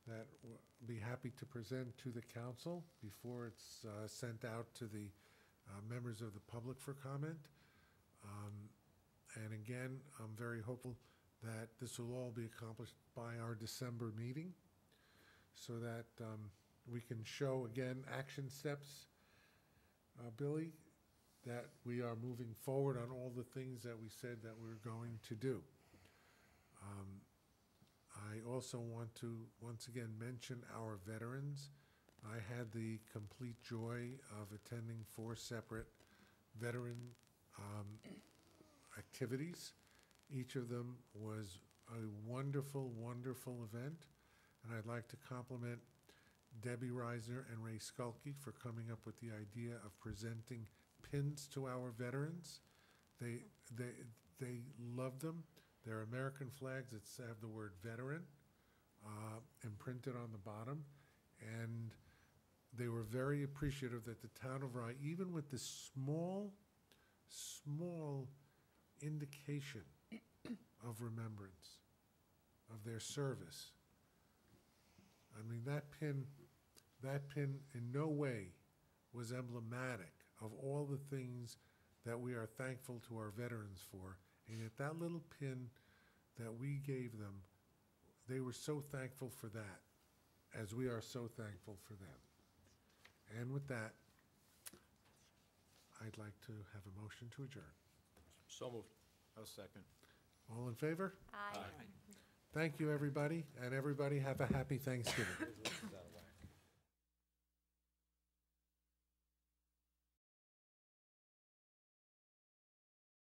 that we'll be happy to present to the council before it's sent out to the members of the public for comment. And again, I'm very hopeful that this will all be accomplished by our December meeting, so that we can show, again, action steps, Billy, that we are moving forward on all the things that we said that we were going to do. I also want to once again mention our veterans. I had the complete joy of attending 4 separate veteran activities. Each of them was a wonderful, wonderful event, and I'd like to compliment Debbie Reisner and Ray Skulke for coming up with the idea of presenting pins to our veterans. They love them. They're American flags that have the word veteran imprinted on the bottom, and they were very appreciative that the town of Rye, even with this small indication of remembrance of their service. I mean, that pin in no way was emblematic of all the things that we are thankful to our veterans for. And yet that little pin that we gave them, they were so thankful for that, as we are so thankful for them. And with that, I'd like to have a motion to adjourn. So moved. I'll second. All in favor? Aye. Thank you, everybody, and everybody have a happy Thanksgiving.